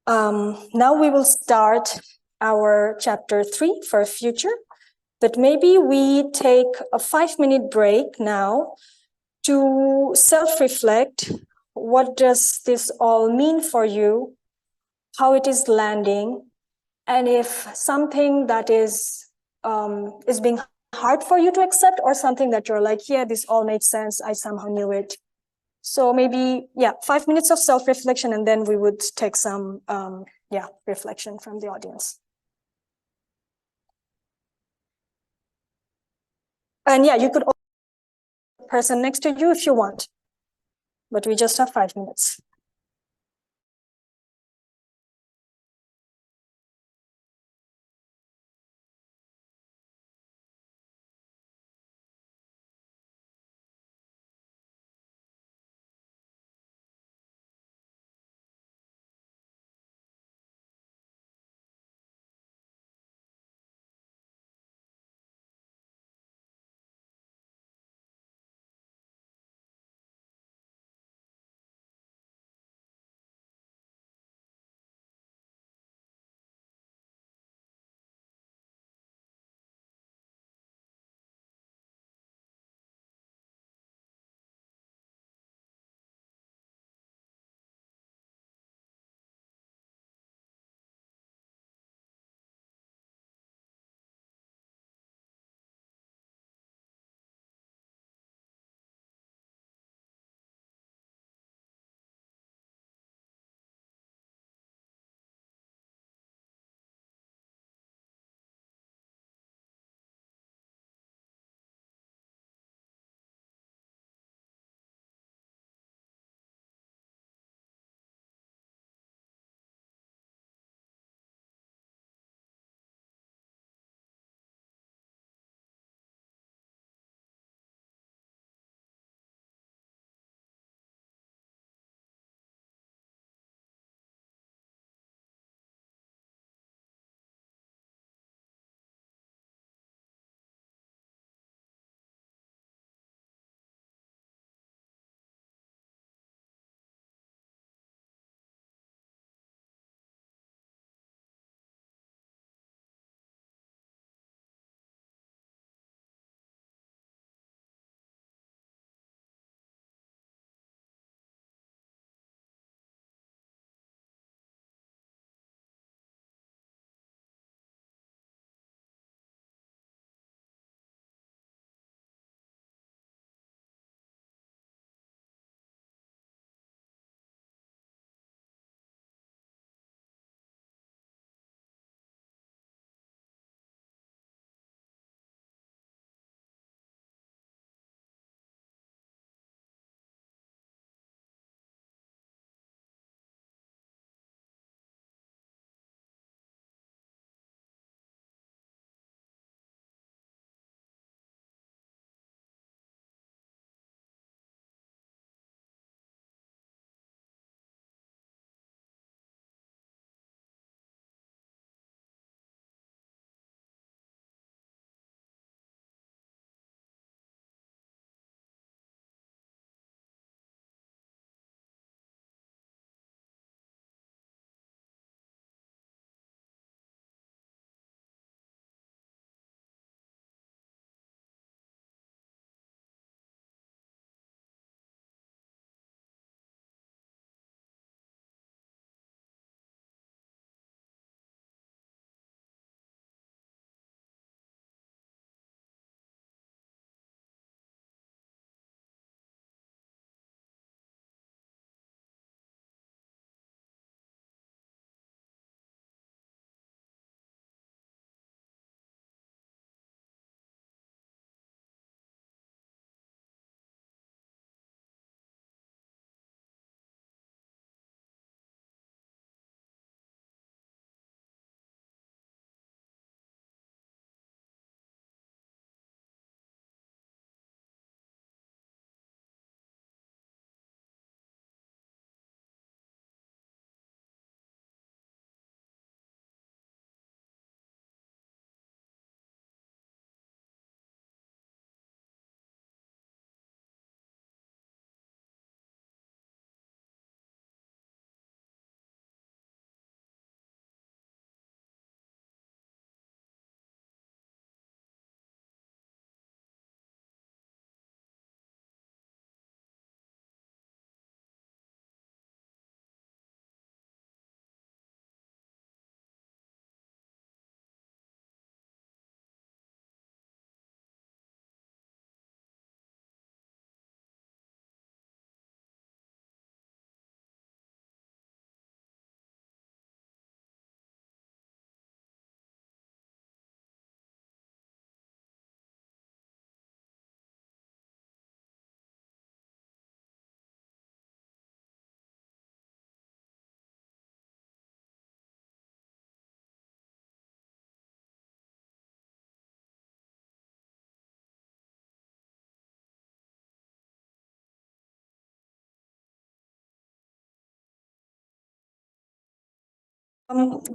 Now we will start our chapter 3 for future, but maybe we take a 5-minute break now to self-reflect. What does this all mean for you? How it is landing? And if something that is being hard for you to accept, or something that you're like, yeah, this all makes sense, I somehow knew it. So maybe, 5 minutes of self-reflection, and then we would take some, reflection from the audience. And you could also the person next to you if you want, but we just have 5 minutes.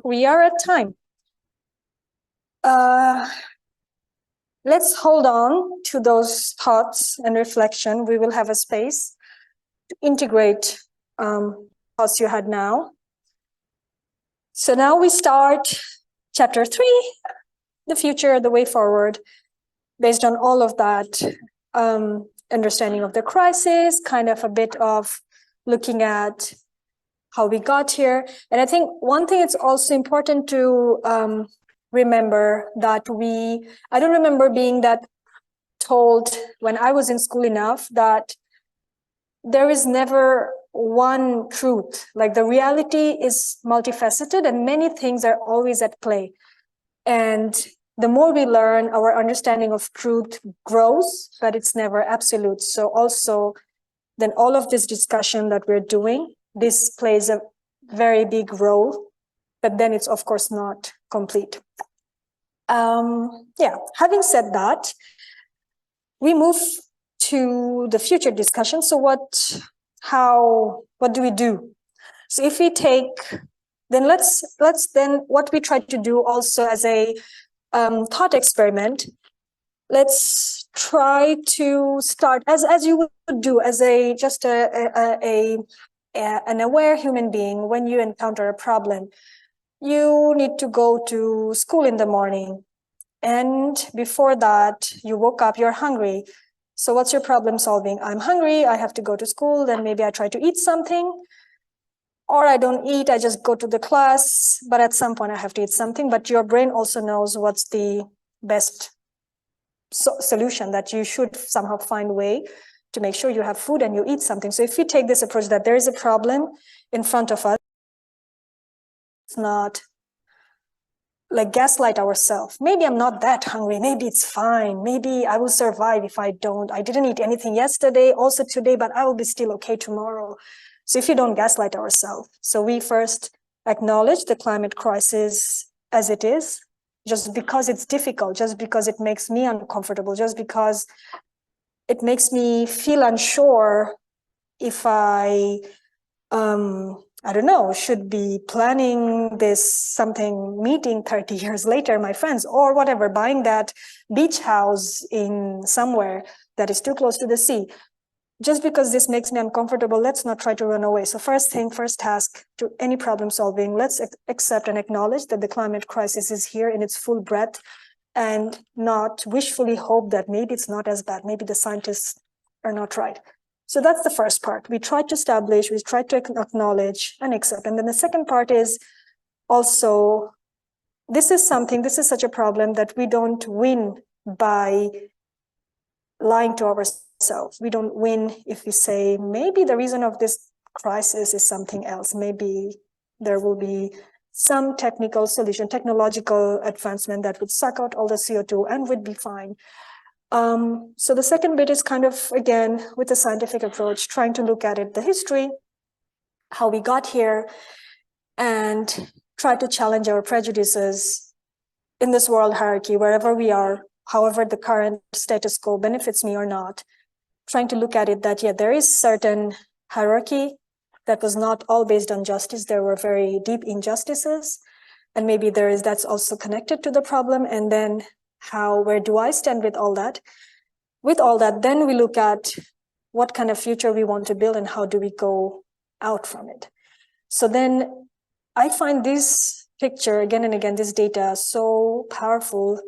We are at time. Let's hold on to those thoughts and reflection. We will have a space to integrate thoughts you had now. So now we start chapter 3, the future, the way forward, based on all of that understanding of the crisis, kind of a bit of looking at how we got here. And I think one thing it's also important to remember that I don't remember being that told when I was in school enough that there is never one truth. Like the reality is multifaceted and many things are always at play. And the more we learn, our understanding of truth grows, but it's never absolute. So also then all of this discussion that we're doing, this plays a very big role, but then it's of course not complete. Yeah, having said that, we move to the future discussion. So what do we do? So if we take, then let's then what we try to do also as a thought experiment, let's try to start as you would do as an aware human being. When you encounter a problem, you need to go to school in the morning, and before that you woke up, you're hungry. So what's your problem solving? I'm hungry, I have to go to school, then maybe I try to eat something, or I don't eat, I just go to the class, but at some point I have to eat something. But your brain also knows what's the best solution, that you should somehow find a way to make sure you have food and you eat something. So if we take this approach that there is a problem in front of us, it's not like gaslight ourselves. Maybe I'm not that hungry, maybe it's fine, maybe I will survive if I didn't eat anything yesterday, also today, but I will be still okay tomorrow. So if you don't gaslight ourselves, so we first acknowledge the climate crisis as it is, just because it's difficult, just because it makes me uncomfortable, just because it makes me feel unsure if I don't know, should be planning this meeting 30 years later, my friends, or whatever, buying that beach house in somewhere that is too close to the sea. Just because this makes me uncomfortable, let's not try to run away. So first task to any problem solving, let's accept and acknowledge that the climate crisis is here in its full breadth, and not wishfully hope that maybe it's not as bad, maybe the scientists are not right. So that's the first part. We try to establish, we try to acknowledge and accept. And then the second part is also, this is such a problem that we don't win by lying to ourselves. We don't win if we say, maybe the reason of this crisis is something else. Maybe there will be some technical solution, technological advancement that would suck out all the CO2 and would be fine. So the second bit is kind of, again, with the scientific approach, trying to look at it, the history, how we got here, and try to challenge our prejudices in this world hierarchy, wherever we are, however the current status quo benefits me or not, trying to look at it that, yeah, there is certain hierarchy that was not all based on justice. There were very deep injustices, and maybe that's also connected to the problem. And then where do I stand with all that? With all that, then we look at what kind of future we want to build and how do we go out from it. So then I find this picture again and again, this data, so powerful,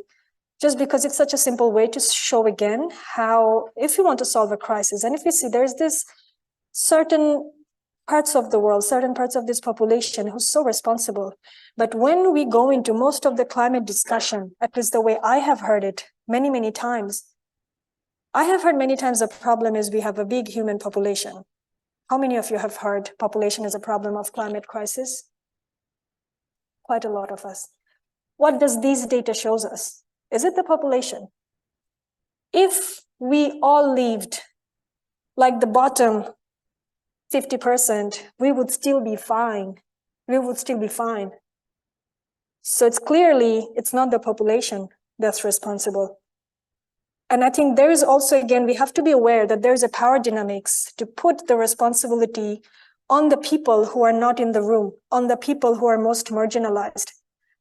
just because it's such a simple way to show again how, if you want to solve a crisis, and if you see there's this certain parts of the world, certain parts of this population who's so responsible. But when we go into most of the climate discussion, at least the way I have heard it many, many times, I have heard many times the problem is we have a big human population. How many of you have heard population is a problem of climate crisis? Quite a lot of us. What does these data shows us? Is it the population? If we all lived like the bottom 50%, we would still be fine. We would still be fine. So it's not the population that's responsible. And I think there is also, again, we have to be aware that there is a power dynamics to put the responsibility on the people who are not in the room, on the people who are most marginalized,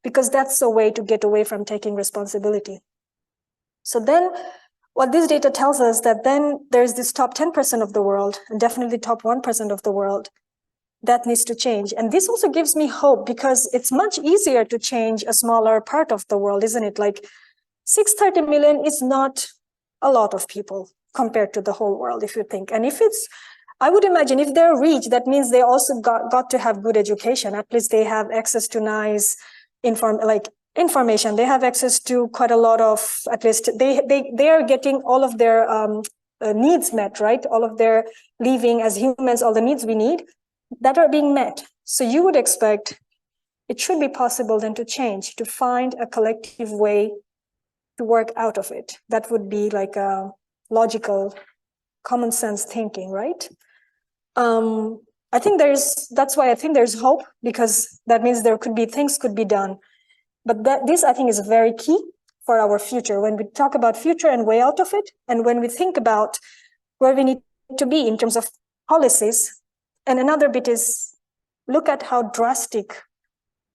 because that's the way to get away from taking responsibility. So then what this data tells us that then there's this top 10% of the world, and definitely top 1% of the world, that needs to change. And this also gives me hope, because it's much easier to change a smaller part of the world, isn't it? Like 630 million is not a lot of people compared to the whole world, if you think. And if it's, I would imagine if they're rich, that means they also got to have good education. At least they have access to nice information. They have access to quite a lot of, at least they are getting all of their needs met, right? All of their living as humans, all the needs we need that are being met. So you would expect it should be possible then to change, to find a collective way to work out of it. That would be like a logical, common sense thinking, right? I think that's why I think there's hope, because that means there could be things could be done. But this I think is very key for our future. When we talk about future and way out of it, and when we think about where we need to be in terms of policies, and another bit is look at how drastic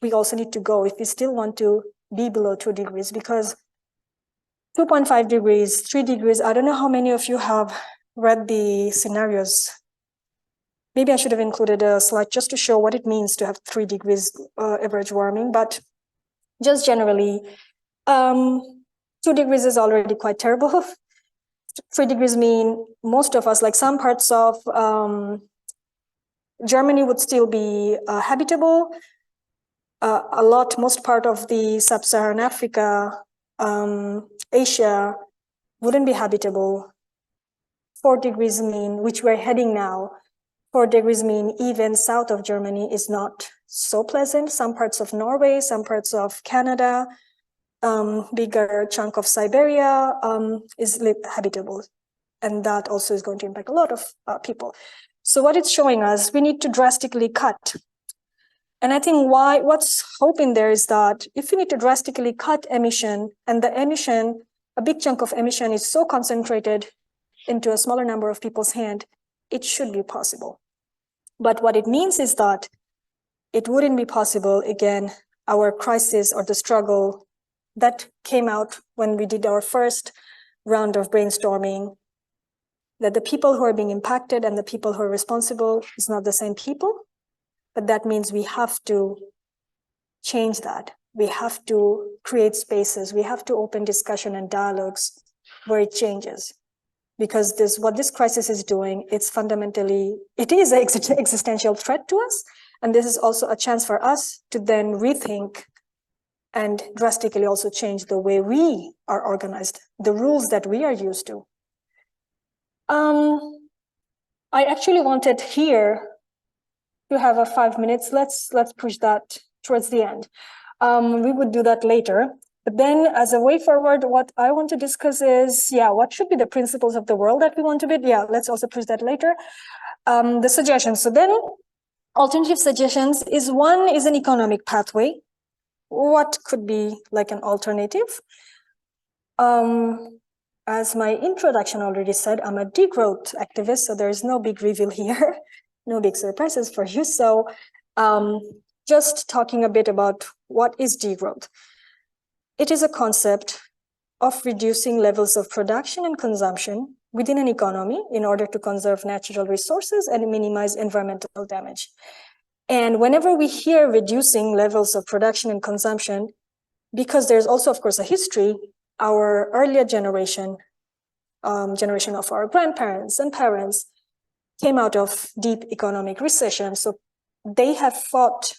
we also need to go if we still want to be below 2 degrees, because 2.5 degrees, 3 degrees, I don't know how many of you have read the scenarios. Maybe I should have included a slide just to show what it means to have 3 degrees average warming, but just generally, 2 degrees is already quite terrible. 3 degrees mean most of us, like some parts of Germany would still be habitable. Most part of the sub-Saharan Africa, Asia wouldn't be habitable. 4 degrees mean, which we're heading now, 4 degrees mean even south of Germany is not so pleasant. Some parts of Norway, some parts of Canada, bigger chunk of Siberia is habitable. And that also is going to impact a lot of people. So what it's showing us, we need to drastically cut. And I think what's hope in there is that if we need to drastically cut emission, and the emission, a big chunk of emission is so concentrated into a smaller number of people's hand, it should be possible. But what it means is that it wouldn't be possible, again, our crisis or the struggle that came out when we did our first round of brainstorming, that the people who are being impacted and the people who are responsible is not the same people, but that means we have to change that. We have to create spaces. We have to open discussion and dialogues where it changes. Because what this crisis is doing, it is an existential threat to us. And this is also a chance for us to then rethink and drastically also change the way we are organized, the rules that we are used to. I actually wanted here to have a 5 minutes. Let's push that towards the end. We would do that later. But then as a way forward, what I want to discuss is, what should be the principles of the world that we want to build? Let's also push that later. The suggestions. So then alternative suggestions is one is an economic pathway. What could be like an alternative? As my introduction already said, I'm a degrowth activist, so there is no big reveal here, no big surprises for you. So just talking a bit about what is degrowth. It is a concept of reducing levels of production and consumption within an economy in order to conserve natural resources and minimize environmental damage. And whenever we hear reducing levels of production and consumption, because there's also, of course, a history, our earlier generation of our grandparents and parents came out of deep economic recession. So they have fought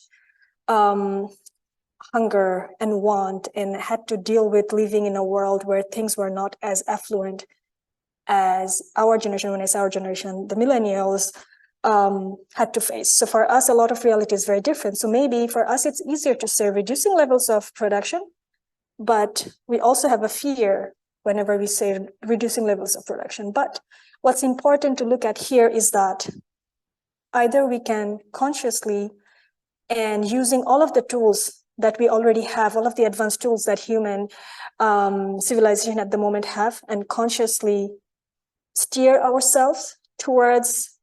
hunger and want and had to deal with living in a world where things were not as affluent as our generation. When I say our generation, the millennials had to face. So for us, a lot of reality is very different. So maybe for us, it's easier to say reducing levels of production, but we also have a fear whenever we say reducing levels of production. But what's important to look at here is that either we can consciously and using all of the tools that we already have, all of the advanced tools that human civilization at the moment have, and consciously steer ourselves towards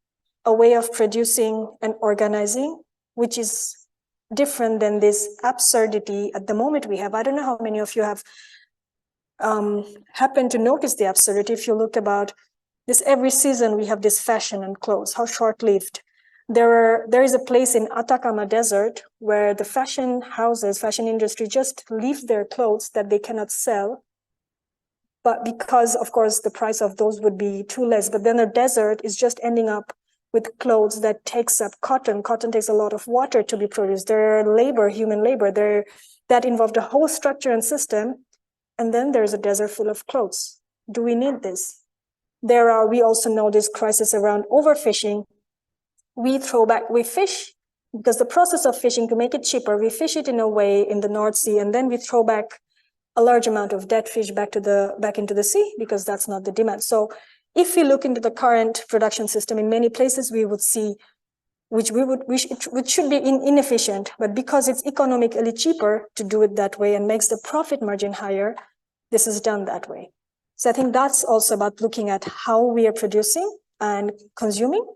a way of producing and organizing, which is different than this absurdity at the moment we have. I don't know how many of you have happened to notice the absurdity. If you look about this, every season we have this fashion and clothes, how short-lived. There is a place in Atacama Desert where the fashion houses, fashion industry just leave their clothes that they cannot sell. But because, of course, the price of those would be too less. But then the desert is just ending up with clothes that takes up cotton. Cotton takes a lot of water to be produced. There are labor, human labor, that involved a whole structure and system. And then there's a desert full of clothes. Do we need this? We also know this crisis around overfishing. We fish because the process of fishing, to make it cheaper, we fish it in a way in the North Sea, and then we throw back a large amount of dead fish back into the sea because that's not the demand. So if we look into the current production system in many places, we would see which should be inefficient, but because it's economically cheaper to do it that way and makes the profit margin higher, this is done that way. So I think that's also about looking at how we are producing and consuming.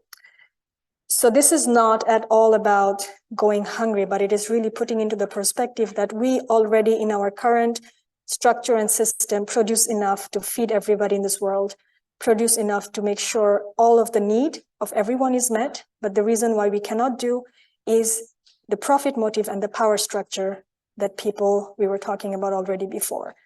So this is not at all about going hungry, but it is really putting into the perspective that we already in our current structure and system produce enough to feed everybody in this world, produce enough to make sure all of the need of everyone is met. But the reason why we cannot do is the profit motive and the power structure that we were talking about already before.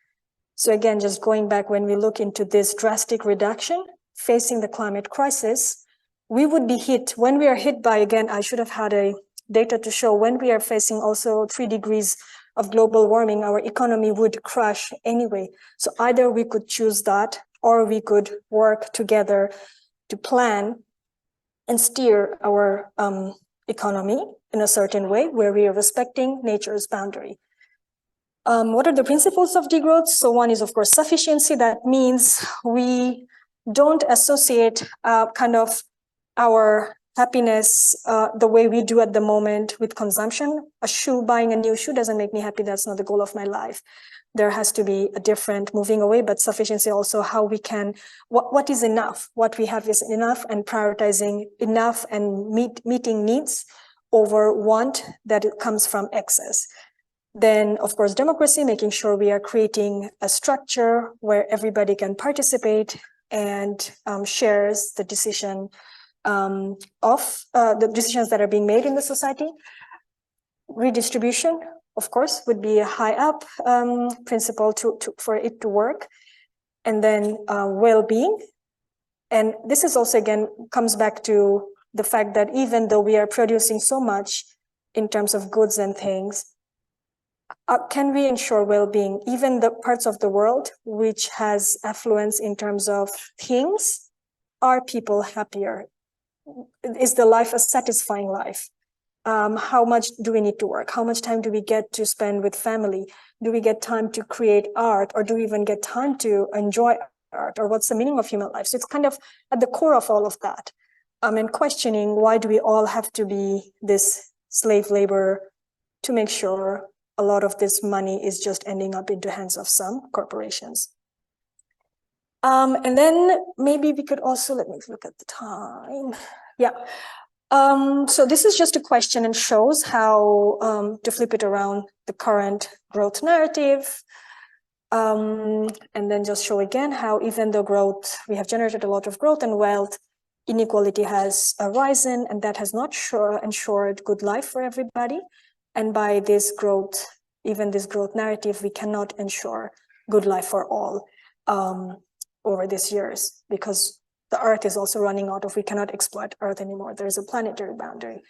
So again, just going back, when we look into this drastic reduction, facing the climate crisis, we would be hit, when we are hit by, again, I should have had a data to show, when we are facing also 3 degrees of global warming, our economy would crash anyway. So either we could choose that, or we could work together to plan and steer our economy in a certain way where we are respecting nature's boundary. What are the principles of degrowth? So one is, of course, sufficiency. That means we don't associate kind of our happiness the way we do at the moment with consumption. Buying a new shoe doesn't make me happy. That's not the goal of my life. There has to be a different moving away, but sufficiency also how we can, what is enough? What we have is enough, and prioritizing enough and meeting needs over want that it comes from excess. Then, of course, democracy, making sure we are creating a structure where everybody can participate and shares the decision of the decisions that are being made in the society. Redistribution, of course, would be a high up principle for it to work. And then well-being. And this is also, again, comes back to the fact that even though we are producing so much in terms of goods and things, can we ensure well-being? Even the parts of the world which has affluence in terms of things, are people happier? Is the life a satisfying life? How much do we need to work? How much time do we get to spend with family? Do we get time to create art, or do we even get time to enjoy art? Or what's the meaning of human life? So it's kind of at the core of all of that. And questioning, why do we all have to be this slave labor to make sure a lot of this money is just ending up into hands of some corporations? And then maybe we could also, let me look at the time. Yeah. So this is just a question and shows how to flip it around the current growth narrative. And then just show again how even though growth, we have generated a lot of growth and wealth, inequality has arisen, and that has not ensured good life for everybody. And by this growth, even this growth narrative, we cannot ensure good life for all over these years, because the earth is also running out of, we cannot exploit earth anymore. There's a planetary boundary.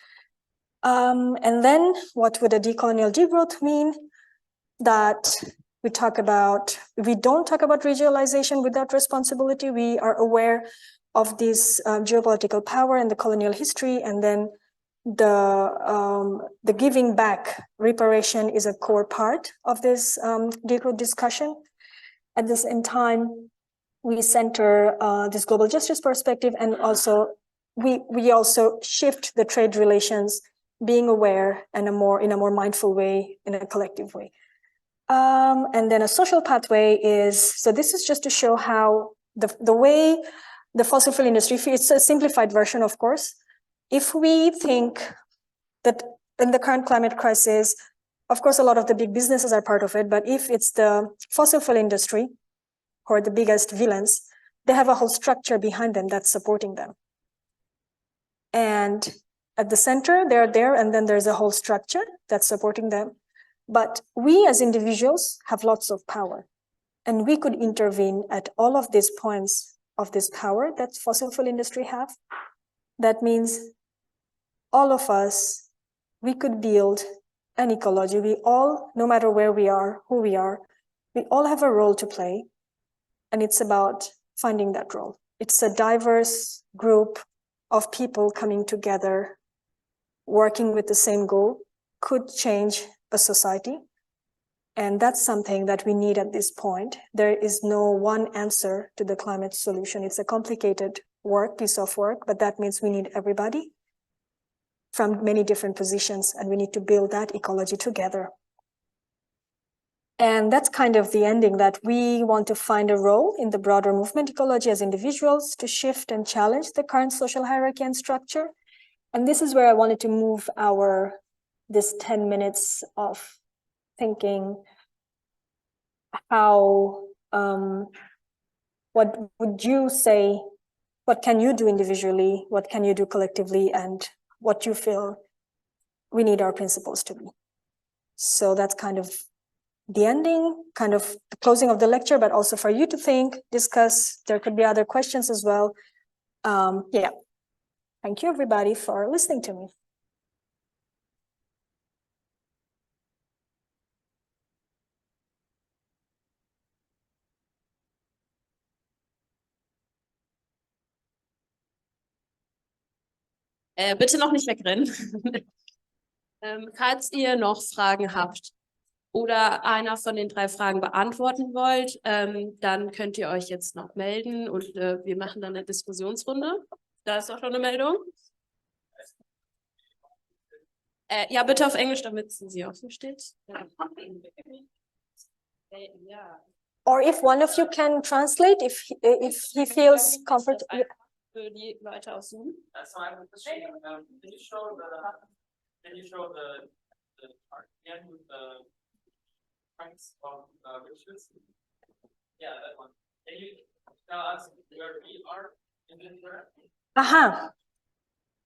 And then what would a decolonial degrowth mean? That we don't talk about regionalization without responsibility. We are aware of this geopolitical power and the colonial history, and then the giving back, reparation is a core part of this degrowth discussion. At the same time, we center this global justice perspective, and also we also shift the trade relations, being aware and in a more mindful way, in a collective way. And then a social pathway is, so this is just to show how the way the fossil fuel industry, it's a simplified version, of course, if we think that in the current climate crisis, of course, a lot of the big businesses are part of it, but if it's the fossil fuel industry who are the biggest villains, they have a whole structure behind them that's supporting them. And at the center, they're there, and then there's a whole structure that's supporting them. But we as individuals have lots of power, and we could intervene at all of these points of this power that fossil fuel industry have. That means all of us, we could build an ecology. We all, no matter where we are, who we are, we all have a role to play. And it's about finding that role. It's a diverse group of people coming together, working with the same goal, could change a society. And that's something that we need at this point. There is no one answer to the climate solution. It's a complicated piece of work, but that means we need everybody from many different positions, and we need to build that ecology together. And that's kind of the ending, that we want to find a role in the broader movement ecology as individuals to shift and challenge the current social hierarchy and structure. And this is where I wanted to move this 10 minutes of thinking how, what would you say, what can you do individually, what can you do collectively, and what you feel we need our principles to be. So that's kind of the ending, kind of the closing of the lecture, but also for you to think, discuss. There could be other questions as well. Yeah. Thank you, everybody, for listening to me. Bitte noch nicht wegrennen. Falls ihr noch Fragen habt oder einer von den 3 Fragen beantworten wollt, dann könnt ihr euch jetzt noch melden und wir machen dann eine Diskussionsrunde. Da ist auch schon eine Meldung. Ja, bitte auf Englisch, damit sie offen steht. Ja. Or if one of you can translate, if he feels comfortable. Für die Leute aus Zoom. Can you show the chart again with the points of riches? Yeah, that one. Can you tell us where we are in this graph? Aha.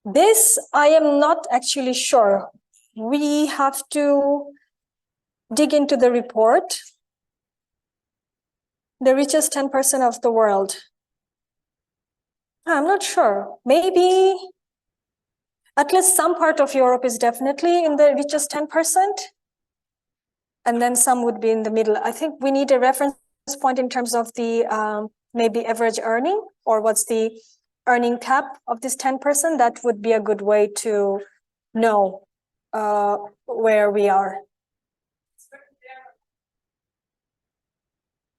This I am not actually sure. We have to dig into the report. The richest 10% of the world. I'm not sure. Maybe at least some part of Europe is definitely in the richest 10%. And then some would be in the middle. I think we need a reference point in terms of the maybe average earning, or what's the earning cap of this 10%. That would be a good way to know where we are.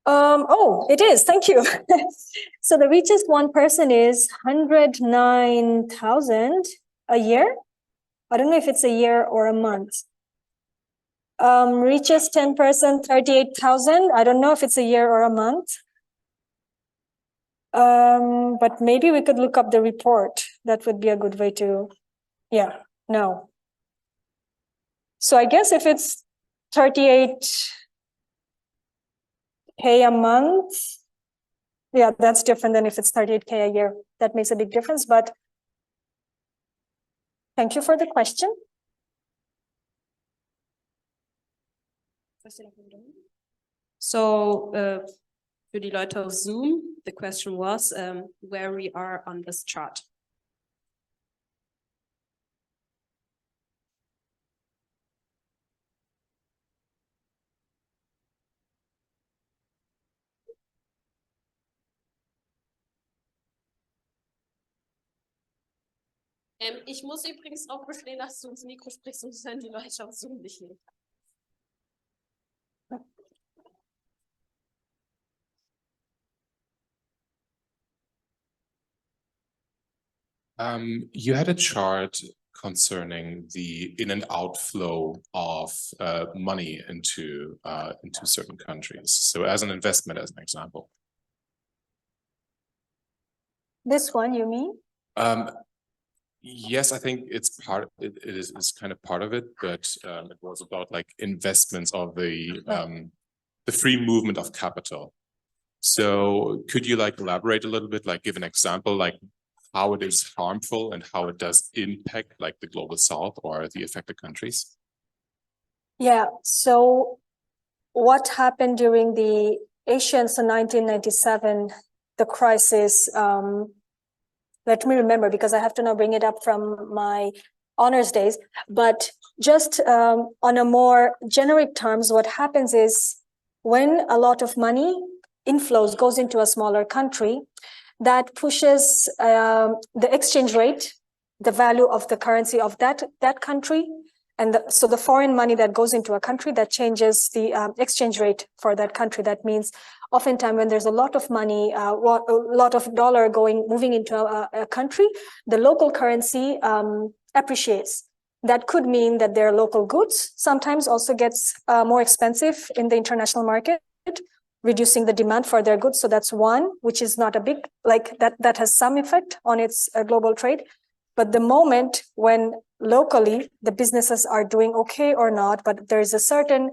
Oh, it is. Thank you. So the richest 1% is 109,000 a year. I don't know if it's a year or a month. Richest 10%, 38,000. I don't know if it's a year or a month. But maybe we could look up the report. That would be a good way to, yeah, no. So I guess if it's 38K a month, yeah, that's different than if it's 38K a year. That makes a big difference, but thank you for the question. So, für die Leute auf Zoom, the question was where we are on this chart. Ich muss übrigens auch bestehen, dass du ins Mikro sprichst, sonst hören die Leute auf Zoom nicht hin. You had a chart concerning the in and outflow of money into certain countries. So as an investment, as an example. This one, you mean? Yes, I think it's it's kind of part of it, but it was about like investments of the free movement of capital. So could you like elaborate a little bit, like give an example, like how it is harmful and how it does impact like the global south or the affected countries? Yeah, so what happened during the Asian, so 1997, the crisis, let me remember because I have to now bring it up from my honors days, but just on a more generic terms, what happens is when a lot of money inflows goes into a smaller country, that pushes the exchange rate, the value of the currency of that country. And so the foreign money that goes into a country, that changes the exchange rate for that country. That means oftentimes when there's a lot of money, a lot of dollar moving into a country, the local currency appreciates. That could mean that their local goods sometimes also gets more expensive in the international market, reducing the demand for their goods. So that's one, which is not a big, like that has some effect on its global trade. But the moment when locally the businesses are doing okay or not, but there is a certain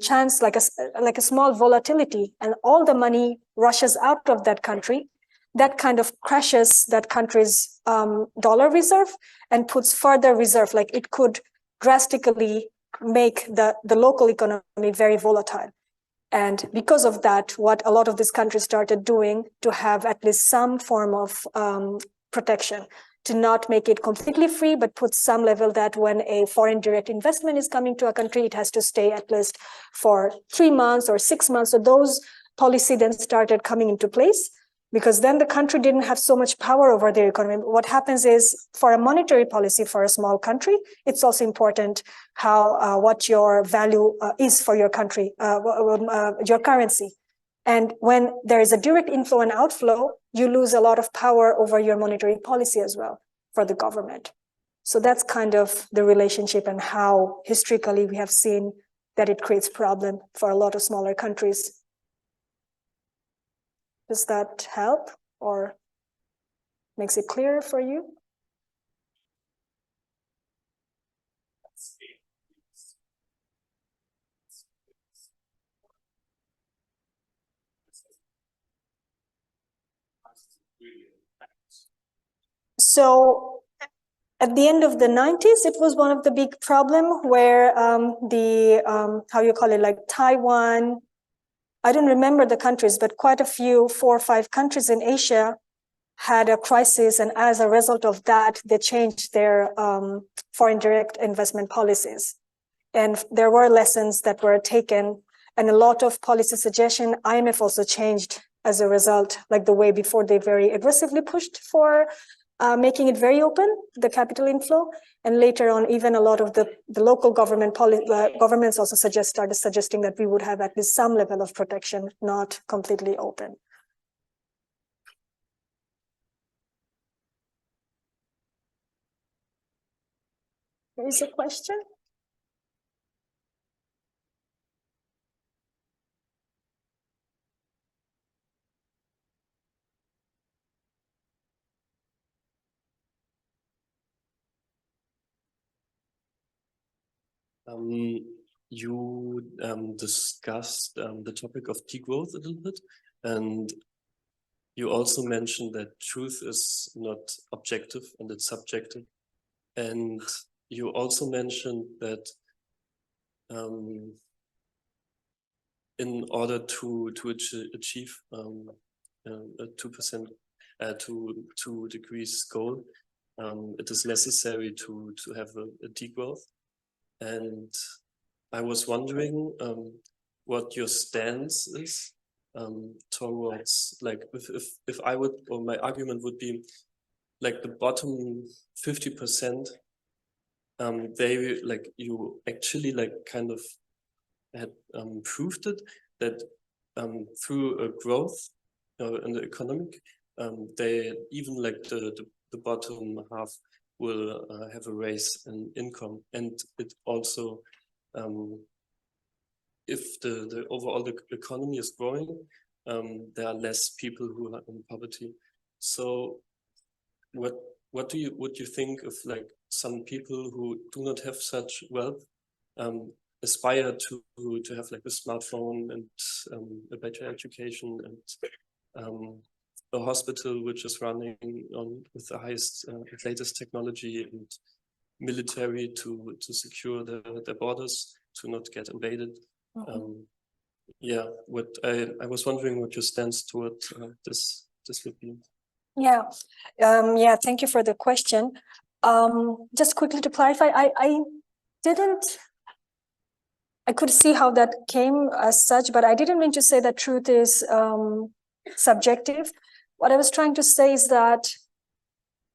chance, like a small volatility, and all the money rushes out of that country, that kind of crashes that country's dollar reserve and puts further reserve. Like it could drastically make the local economy very volatile. And because of that, what a lot of these countries started doing to have at least some form of protection, to not make it completely free, but put some level that when a foreign direct investment is coming to a country, it has to stay at least for 3 months or 6 months. So those policy then started coming into place, because then the country didn't have so much power over their economy. What happens is, for a monetary policy for a small country, it's also important how what your value is for your country, your currency. And when there is a direct inflow and outflow, you lose a lot of power over your monetary policy as well for the government. So that's kind of the relationship, and how historically we have seen that it creates problem for a lot of smaller countries. Does that help or makes it clearer for you? So at the end of the 90s, it was one of the big problem where how you call it, like Taiwan, I don't remember the countries, but quite a few, 4 or 5 countries in Asia had a crisis. And as a result of that, they changed their foreign direct investment policies. And there were lessons that were taken, and a lot of policy suggestion. IMF also changed as a result, like the way before they very aggressively pushed for making it very open, the capital inflow. And later on, even a lot of the local governments also started suggesting that we would have at least some level of protection, not completely open. There is a question? You discussed the topic of degrowth a little bit, and you also mentioned that truth is not objective and it's subjective. And you also mentioned that in order to achieve a 2% 2 degrees goal, it is necessary to have a degrowth. And I was wondering what your stance is towards, like, if I would, or my argument would be, like, the bottom 50%, they, like, you actually, like, kind of had proved it, that through a growth in the economic, they even, like, the bottom half will have a raise in income. And it also, if the overall the economy is growing, there are less people who are in poverty. So what what would you think of like some people who do not have such wealth aspire to have like a smartphone and a better education and a hospital which is running on with the highest latest technology and military to secure their borders to not get invaded. Yeah, what I was wondering what your stance toward this would be. Yeah, thank you for the question. Just quickly to clarify, I could see how that came as such, but I didn't mean to say that truth is subjective. What I was trying to say is that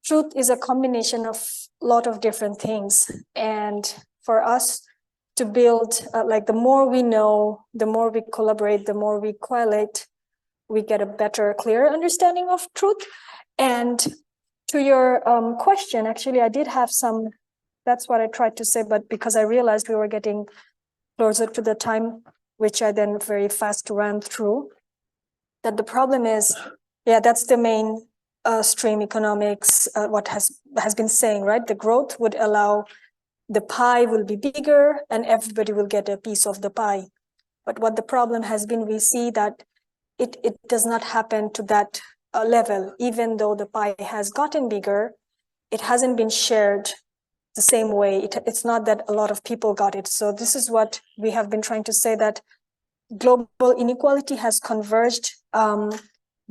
truth is a combination of a lot of different things. And for us to build, like the more we know, the more we collaborate, the more we correlate, we get a better, clearer understanding of truth. And to your question, actually, I did have some, that's what I tried to say, but because I realized we were getting closer to the time, which I then very fast ran through, that the problem is, yeah, that's the main stream economics, what has been saying, right? The growth would allow the pie will be bigger and everybody will get a piece of the pie. But what the problem has been, we see that it does not happen to that level. Even though the pie has gotten bigger, it hasn't been shared the same way. It's not that a lot of people got it. So this is what we have been trying to say, that global inequality has converged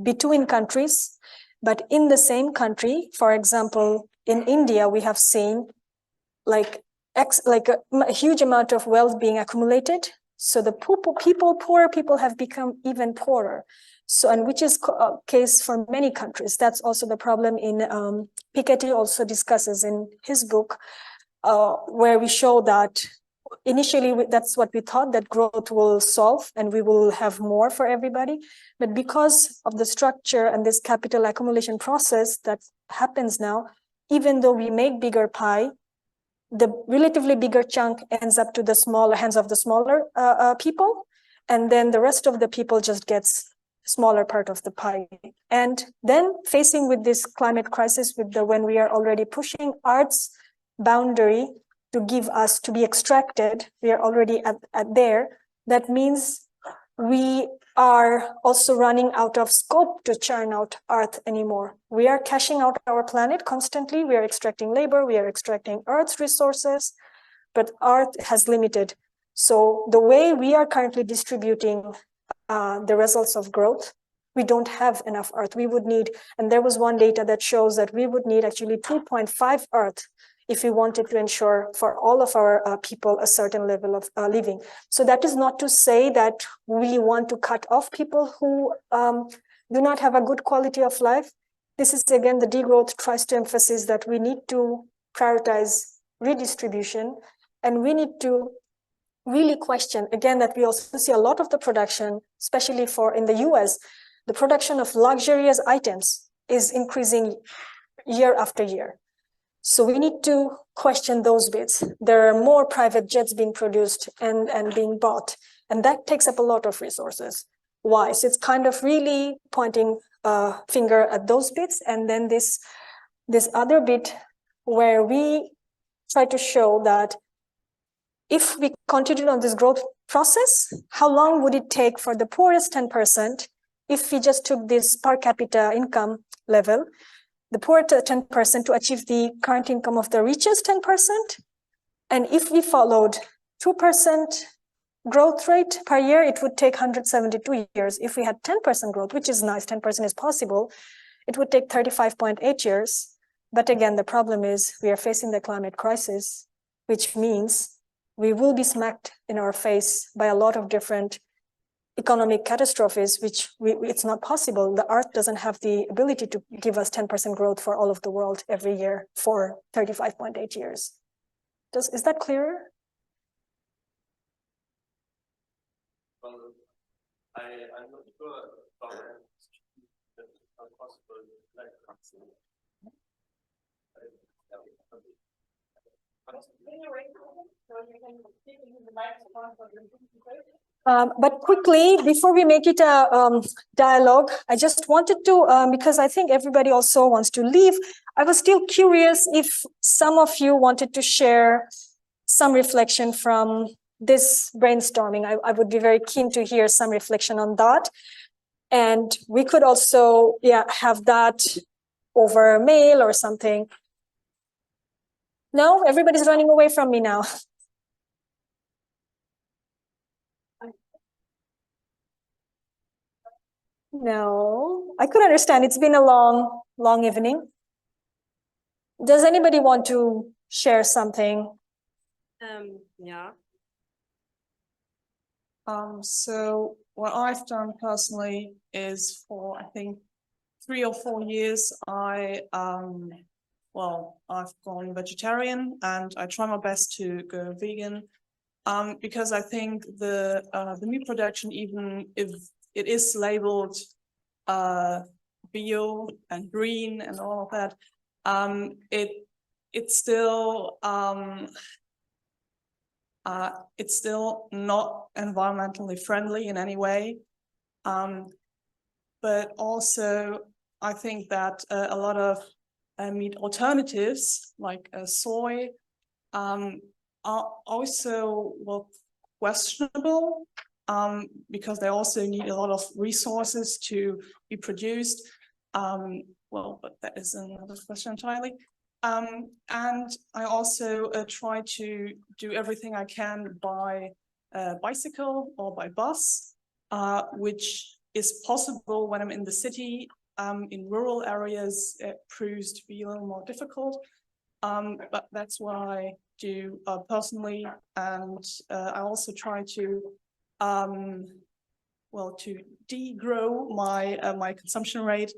between countries, but in the same country, for example, in India, we have seen like a huge amount of wealth being accumulated. So the poorer people have become even poorer. So, and which is case for many countries. That's also the problem in Piketty also discusses in his book, where we show that initially that's what we thought, that growth will solve and we will have more for everybody. But because of the structure and this capital accumulation process that happens now, even though we make bigger pie, the relatively bigger chunk ends up to the smaller hands of the smaller people. And then the rest of the people just gets smaller part of the pie. And then facing with this climate crisis, when we are already pushing art's boundary to give us to be extracted, we are already at there. That means we are also running out of scope to churn out earth anymore. We are cashing out our planet constantly. We are extracting labor, we are extracting earth's resources, but earth has limited. So the way we are currently distributing the results of growth, we don't have enough earth. We would need, and there was one data that shows that we would need actually 2.5 earth if we wanted to ensure for all of our people a certain level of living. So that is not to say that we want to cut off people who do not have a good quality of life. This is again, the degrowth tries to emphasize that we need to prioritize redistribution, and we need to really question, again, that we also see a lot of the production, especially in the US, the production of luxurious items is increasing year after year. So we need to question those bits. There are more private jets being produced and being bought, and that takes up a lot of resources. Why? So it's kind of really pointing a finger at those bits, and then this other bit where we try to show that if we continue on this growth process, how long would it take for the poorest 10% if we just took this per capita income level, the poor 10% to achieve the current income of the richest 10%? And if we followed 2% growth rate per year, it would take 172 years. If we had 10% growth, which is nice, 10% is possible, it would take 35.8 years. But again, the problem is we are facing the climate crisis, which means we will be smacked in our face by a lot of different economic catastrophes, which it's not possible. The earth doesn't have the ability to give us 10% growth for all of the world every year for 35.8 years. Is that clearer? Well, I'm not sure about that possible. But quickly, before we make it a dialogue, I just wanted to, because I think everybody also wants to leave, I was still curious if some of you wanted to share some reflection from this brainstorming. I would be very keen to hear some reflection on that. And we could also, have that over mail or something. No, everybody's running away from me now. No, I could understand. It's been a long evening. Does anybody want to share something? Yeah. So what I've done personally is for, I think, 3 or 4 years, I've gone vegetarian and I try my best to go vegan, because I think the meat production, even if it is labeled bio and green and all of that, it's still not environmentally friendly in any way. But also, I think that a lot of meat alternatives like soy are also questionable, because they also need a lot of resources to be produced. But that is another question entirely. And I also try to do everything I can by bicycle or by bus, which is possible when I'm in the city. In rural areas, it proves to be a little more difficult, but that's what I do personally. And I also try to degrow my consumption rate.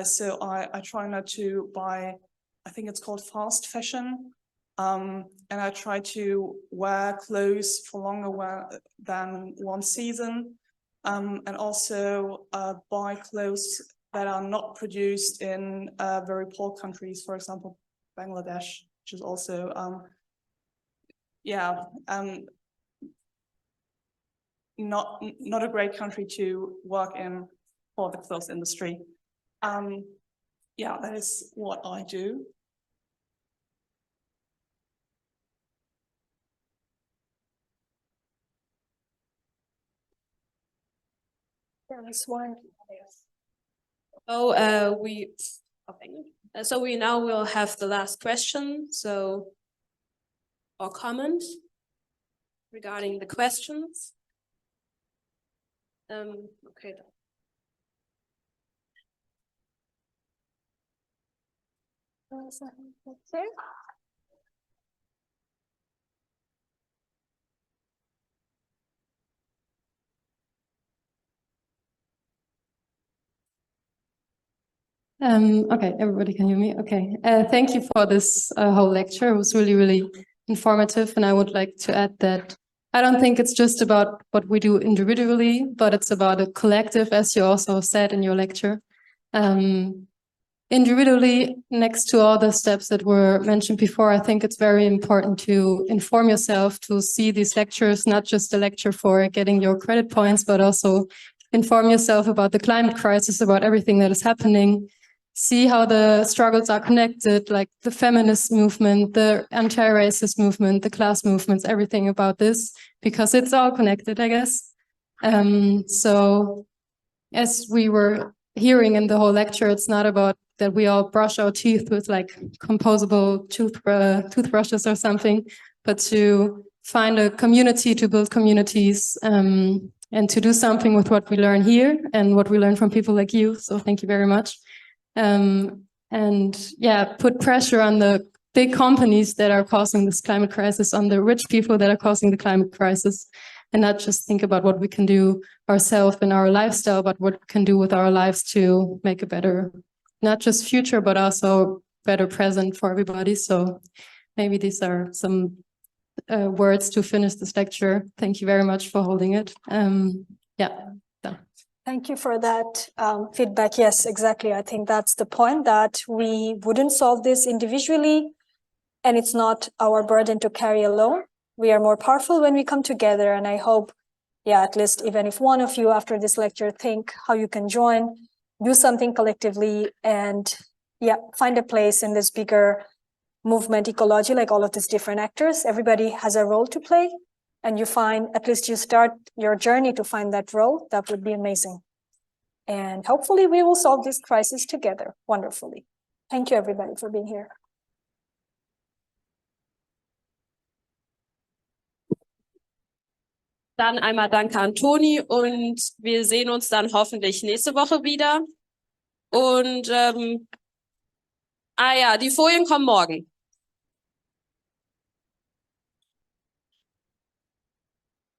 So I try not to buy, I think it's called fast fashion, and I try to wear clothes for longer than one season, and also buy clothes that are not produced in very poor countries, for example, Bangladesh, which is also, not a great country to work in for the clothes industry. That is what I do. There is one. So we now will have the last question, or comment regarding the questions. Okay. Okay, everybody can hear me. Okay, thank you for this whole lecture. It was really, really informative. And I would like to add that I don't think it's just about what we do individually, but it's about a collective, as you also said in your lecture. Individually, next to all the steps that were mentioned before, I think it's very important to inform yourself, to see these lectures, not just a lecture for getting your credit points, but also inform yourself about the climate crisis, about everything that is happening. See how the struggles are connected, like the feminist movement, the anti-racist movement, the class movements, everything about this, because it's all connected, I guess. So as we were hearing in the whole lecture, it's not about that we all brush our teeth with like composable toothbrushes or something, but to find a community, to build communities, and to do something with what we learn here and what we learn from people like you. So thank you very much. Put pressure on the big companies that are causing this climate crisis, on the rich people that are causing the climate crisis, and not just think about what we can do ourselves in our lifestyle, but what we can do with our lives to make a better, not just future, but also better present for everybody. So maybe these are some words to finish this lecture. Thank you very much for holding it. Done. Thank you for that feedback. Yes, exactly. I think that's the point, that we wouldn't solve this individually, and it's not our burden to carry alone. We are more powerful when we come together, and I hope yeah, at least even if one of you after this lecture think how you can join, do something collectively, and yeah, find a place in this bigger movement ecology, like all of these different actors. Everybody has a role to play, and you find, at least you start your journey to find that role. That would be amazing. And hopefully we will solve this crisis together wonderfully. Thank you everybody for being here. Dann einmal danke an Toni und wir sehen uns dann hoffentlich nächste Woche wieder. Und die Folien kommen morgen.